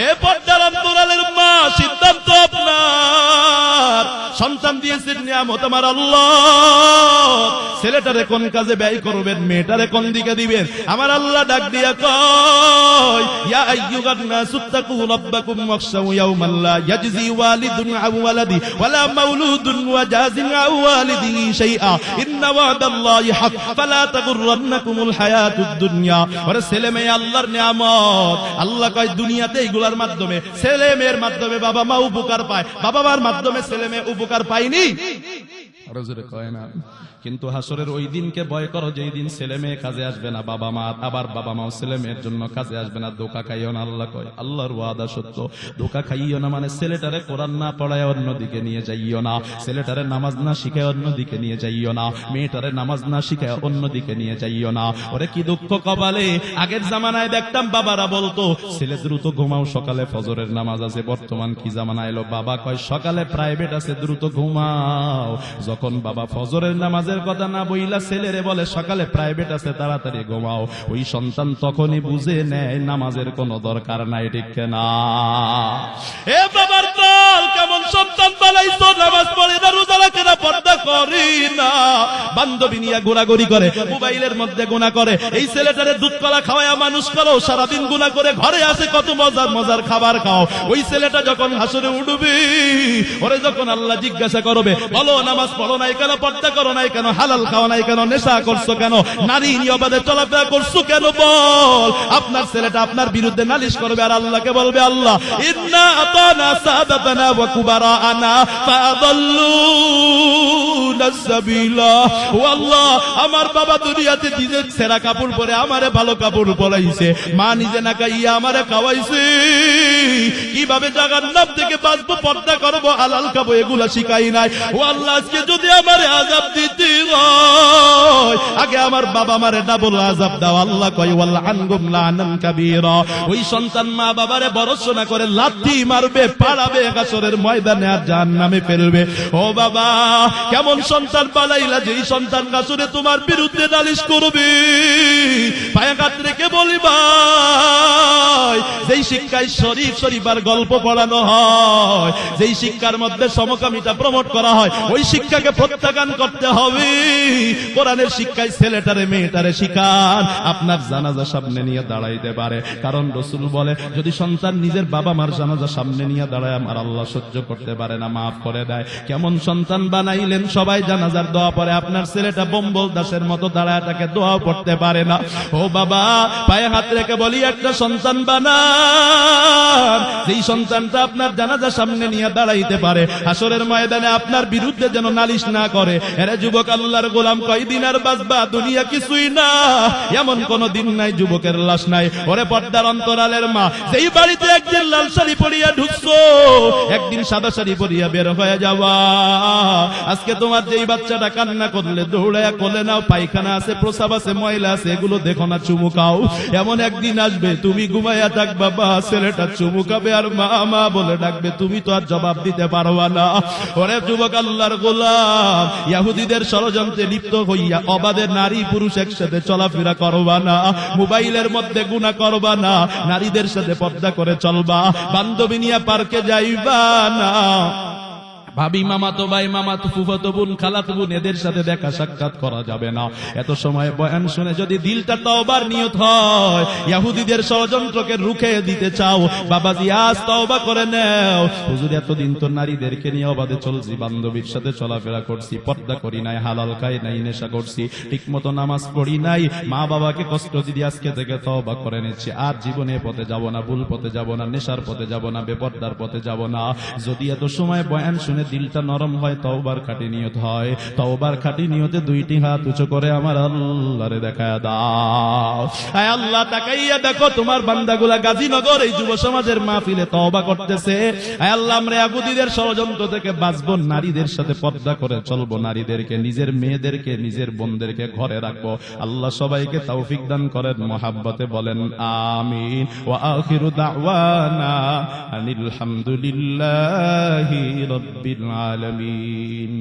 এ পর্দার অন্তরালের মা, সিদ্ধান্ত আপনার। সন্তান দিয়েছেন নিয়ামত আমার আল্লাহ। ছেলেটারে কোন কাজে ব্যয় করবেন, মেয়েটারে কোন দিকে দিবেন, আমার আল্লাহ ডাক দিয়া কয় ইয়া আইয়ুহান নাসু তাকু রাব্বাকুম ওয়াখশাউ ইয়াওমান লা ইয়াজজি ওয়ালিদুন আন ওয়ালাদি ওয়ালা মাউলুদুন ওয়া জাযিন আন ওয়ালিদিহি শাইআ ইন্না ওয়াদাল্লাহি হক ফালা তাগুররান্নাকুমুল হায়াতুদ দুনিয়া। ওরে ছেলে মেয়ে আল্লাহর নিয়ামত। আল্লাহ কয় দুনিয়াতে এগুলার মাধ্যমে, ছেলে মেয়ের মাধ্যমে বাবা মা উপকার পায়, বাবা মার মাধ্যমে ছেলে মেয়ে উপকার পায়নি। আরো জোরে কয় না। কিন্তু হাসরের ওই দিনকে ভয় করো যেই দিন ছেলে মেয়ে কাজে আসবে না, বাবা মা আবার বাবা মাও ছেলে মেয়ের জন্য কাজে আসবে না। ধোঁকা খাইও না, আল্লাহ কয়, আল্লাহর ওয়াদা সত্য। ধোঁকা খাইও না মানে ছেলেটারে কোরআন না পড়ায় অন্যদিকে নিয়ে যাইও না, ছেলেটারে নামাজ না শিখায় অন্যদিকে নিয়ে যাইও না, মেয়েটারে নামাজ না শিখায় অন্যদিকে নিয়ে যাইও না। ওরে কি দুঃখ কপালে। আগের জামানায় দেখতাম বাবারা বলতো ছেলে দ্রুত ঘুমাও, সকালে ফজরের নামাজ আছে। বর্তমান কি জামানা এলো, বাবা কয় সকালে প্রাইভেট আছে, দ্রুত ঘুমাও। যখন বাবা ফজরের নামাজের কথা না বইলা ছেলেরে বলে সকালে প্রাইভেট আছে, তাড়াতাড়ি ঘুমাও, ওই সন্তান তখনই বুঝে নেয় নামাজের কোনো দরকার নাই। ঠিক না? এ বাবার দল, কেমন সন্তান বানাইছো, নামাজ পড়ে না, রোজা রাখে না, পর্দা করি না, বান্ধবী নিয়ে ঘোরাঘুরি করে, মোবাইলের মধ্যে গুনাহ করে। এই ছেলেটারে দুধ কলা খাওয়ায়া মানুষ করো, সারাদিন গুনাহ করে ঘরে আসে কত মজার মজার খাবার খাও। ওই ছেলেটা যখন হাসরে উঠবে, ওরে যখন আল্লাহ জিজ্ঞাসা করবে, বলো নামাজ পড়ো নাই কেন, পর্দা করো নাই কেন, হালাল খাও নাই কেন, নেশা করছো কেন, নারী নিয়বাদে চলাফেরা করছো কেন, বল। আপনার ছেলেটা আপনার বিরুদ্ধে নালিশ করবে আর আল্লাহকে বলবে, আল্লাহ ইন্না আতানা সাদাতানা ওয়া কুবারানা ফাআদাল্লুনা সাবিলা। ও আল্লাহ, আমার বাবা দুনিয়াতে নিজের ছেঁড়া কাপড় পরে আমারে ভালো কাপড় পরাইছে, মা নিজে না খাইয়া আমারে খাওয়াইছে, কিভাবে জাহান্নাম থেকে বাঁচবো, পর্দা করবো, হালাল খাবো, এগুলা শিখাই নাই। ও আল্লাহ, আজকে যদি আমারে আযাব দিতে হয়, আগে আমার বাবা মারে ডাবল আযাব দাও। আল্লাহ কয় ওয়াল্লাহ আনগুম লানান কাবীরা। ওই সন্তান মা বাবারে ভরসা করে লাথি মারবে, পাড়াবে হাসরের ময়দানে আর জাহান্নামে ফেলবে। ও বাবা, কেমন সন্তান পালাইলা যেই সন্তান হাসরে তোমার বিরুদ্ধে নালিশ করবে। পায়ে হাত রেখে বলিবা, যেই শিক্ষায় শরীফার গল্প পড়ানো হয়, যেই শিক্ষার মধ্যে সমকামিতা প্রমোট করা হয়, ওই শিক্ষাকে প্রত্যাখ্যান করতে হবে। কোরআনের শিক্ষায় ছেলেটারে মেয়েটারে শিখান, আপনার জানাজা সামনে নিয়ে দাঁড়াইতে পারে। কারণ রাসূল বলে, যদি সন্তান নিজের বাবা মার জানাজা সামনে নিয়ে দাঁড়ায়, আমার আল্লাহ সহ্য করতে পারে না, মাফ করে দেয়। কেমন সন্তান বানাইলেন, সবাই জানাজার দোয়া পড়ে, আপনার ছেলেটা বম্বল দাসের মতো দাঁড়ায় তাকে দোয়াও পড়তে পারে না। ও বাবা, পায়ে হাত রেখে বলি, একটা সন্তান বানান, যেই সন্তানটা আপনার জানাজা সামনে নিয়ে দাঁড়াইতে পারে, হাসরের ময়দানে আপনার বিরুদ্ধে যেন নালিশ না করে। এরে যুবক, আল্লাহর গোলাম, কয়দিন আর বাঁচবা, দুনিয়া কিছুই না, এমন কোন দিন নাই যুবকের লাশ নাই। ওরে পর্দার অন্তরালের মা, যেই বাড়িতে একদিন লাল শাড়ি পরিয়া ঢুকছো, একদিন সাদা শাড়ি পরিয়া বের হয়ে যাওয়া। আজকে তোমার যেই বাচ্চাটা কান্না করলে দৌড়ায়া কোলে নাও, পায়খানা আছে, প্রসাব আছে, ময়লা আছে, এগুলো দেখো না, চুমু খাও। এমন একদিন আসবে তুমি ঘুমাইয়া থাকবা, বা ছেলেটা চুমু খাবে আর মা মা বলে ডাকবে, তুমি তো আর জবাব দিতে পারবা না। ওরে যুবক, আল্লাহর গোলাম, ইহুদিদের ষড়যন্ত্রে লিপ্ত হইয়া অবাধে নারী পুরুষ একসাথে চলাফেরা করবা না, মোবাইলের মধ্যে গুনাহ করবা না, নারীদের সাথে পর্দা করে চলবা, বান্ধবী নিয়ে পার্কে যাইবা না, ভাবি মামাতো ভাই মামাতো ফুফাতো বোন খালাতো বোন এদের সাথে দেখা সাক্ষাৎ করা যাবে না। এত সময় বয়ান শুনে যদি দিলটা তওবার নিয়ত হয়, ইহুদিদের ষড়যন্ত্রকে রুখে দিতে চাও, বাবাজি আজ তওবা করে নাও। হুজুর, এতদিন তো নারীদেরকে নিয়ে অবাধে চলছি, বান্ধবীর সাথে চলাফেরা করছি, পর্দা করি নাই, হালাল খাই নাই, নেশা করছি, ঠিক মতো নামাজ পড়ি নাই, মা বাবাকে কষ্ট দিদি, আজকে থেকে তওবা করে নিচ্ছি, আর জীবনে পথে যাব না, ভুল পথে যাব না, নেশার পথে যাব না, বেপর্দার পথে যাব না। যদি এত সময় বয়ান শুনে দিলটা নরম হয়, তওবার খাঁটি নিয়ত হয়, তওবার খাঁটি নিয়তে দুইটি হাত উঁচু করে আমার আল্লাহরে দেখায়া দাও। আয় আল্লাহ, তাকাইয়া দেখো তোমার বান্দাগুলা গাজীনগর এই যুব সমাজের মাহফিলে তওবা করতেছে। আয় আল্লাহ, আমরা ইহুদিদের ষড়যন্ত্র থেকে বাঁচবো, নারীদের সাথে পর্দা করে চলবো, নারীদেরকে, নিজের মেয়েদেরকে, নিজের বোনদেরকে ঘরে রাখবো। আল্লাহ সবাইকে তৌফিক দান করেন, মহাব্বতে বলেন আমিন। ওয়া আখিরু দাওয়ানা আনিল হামদুলিল্লাহি রাব্বিল আলামিন।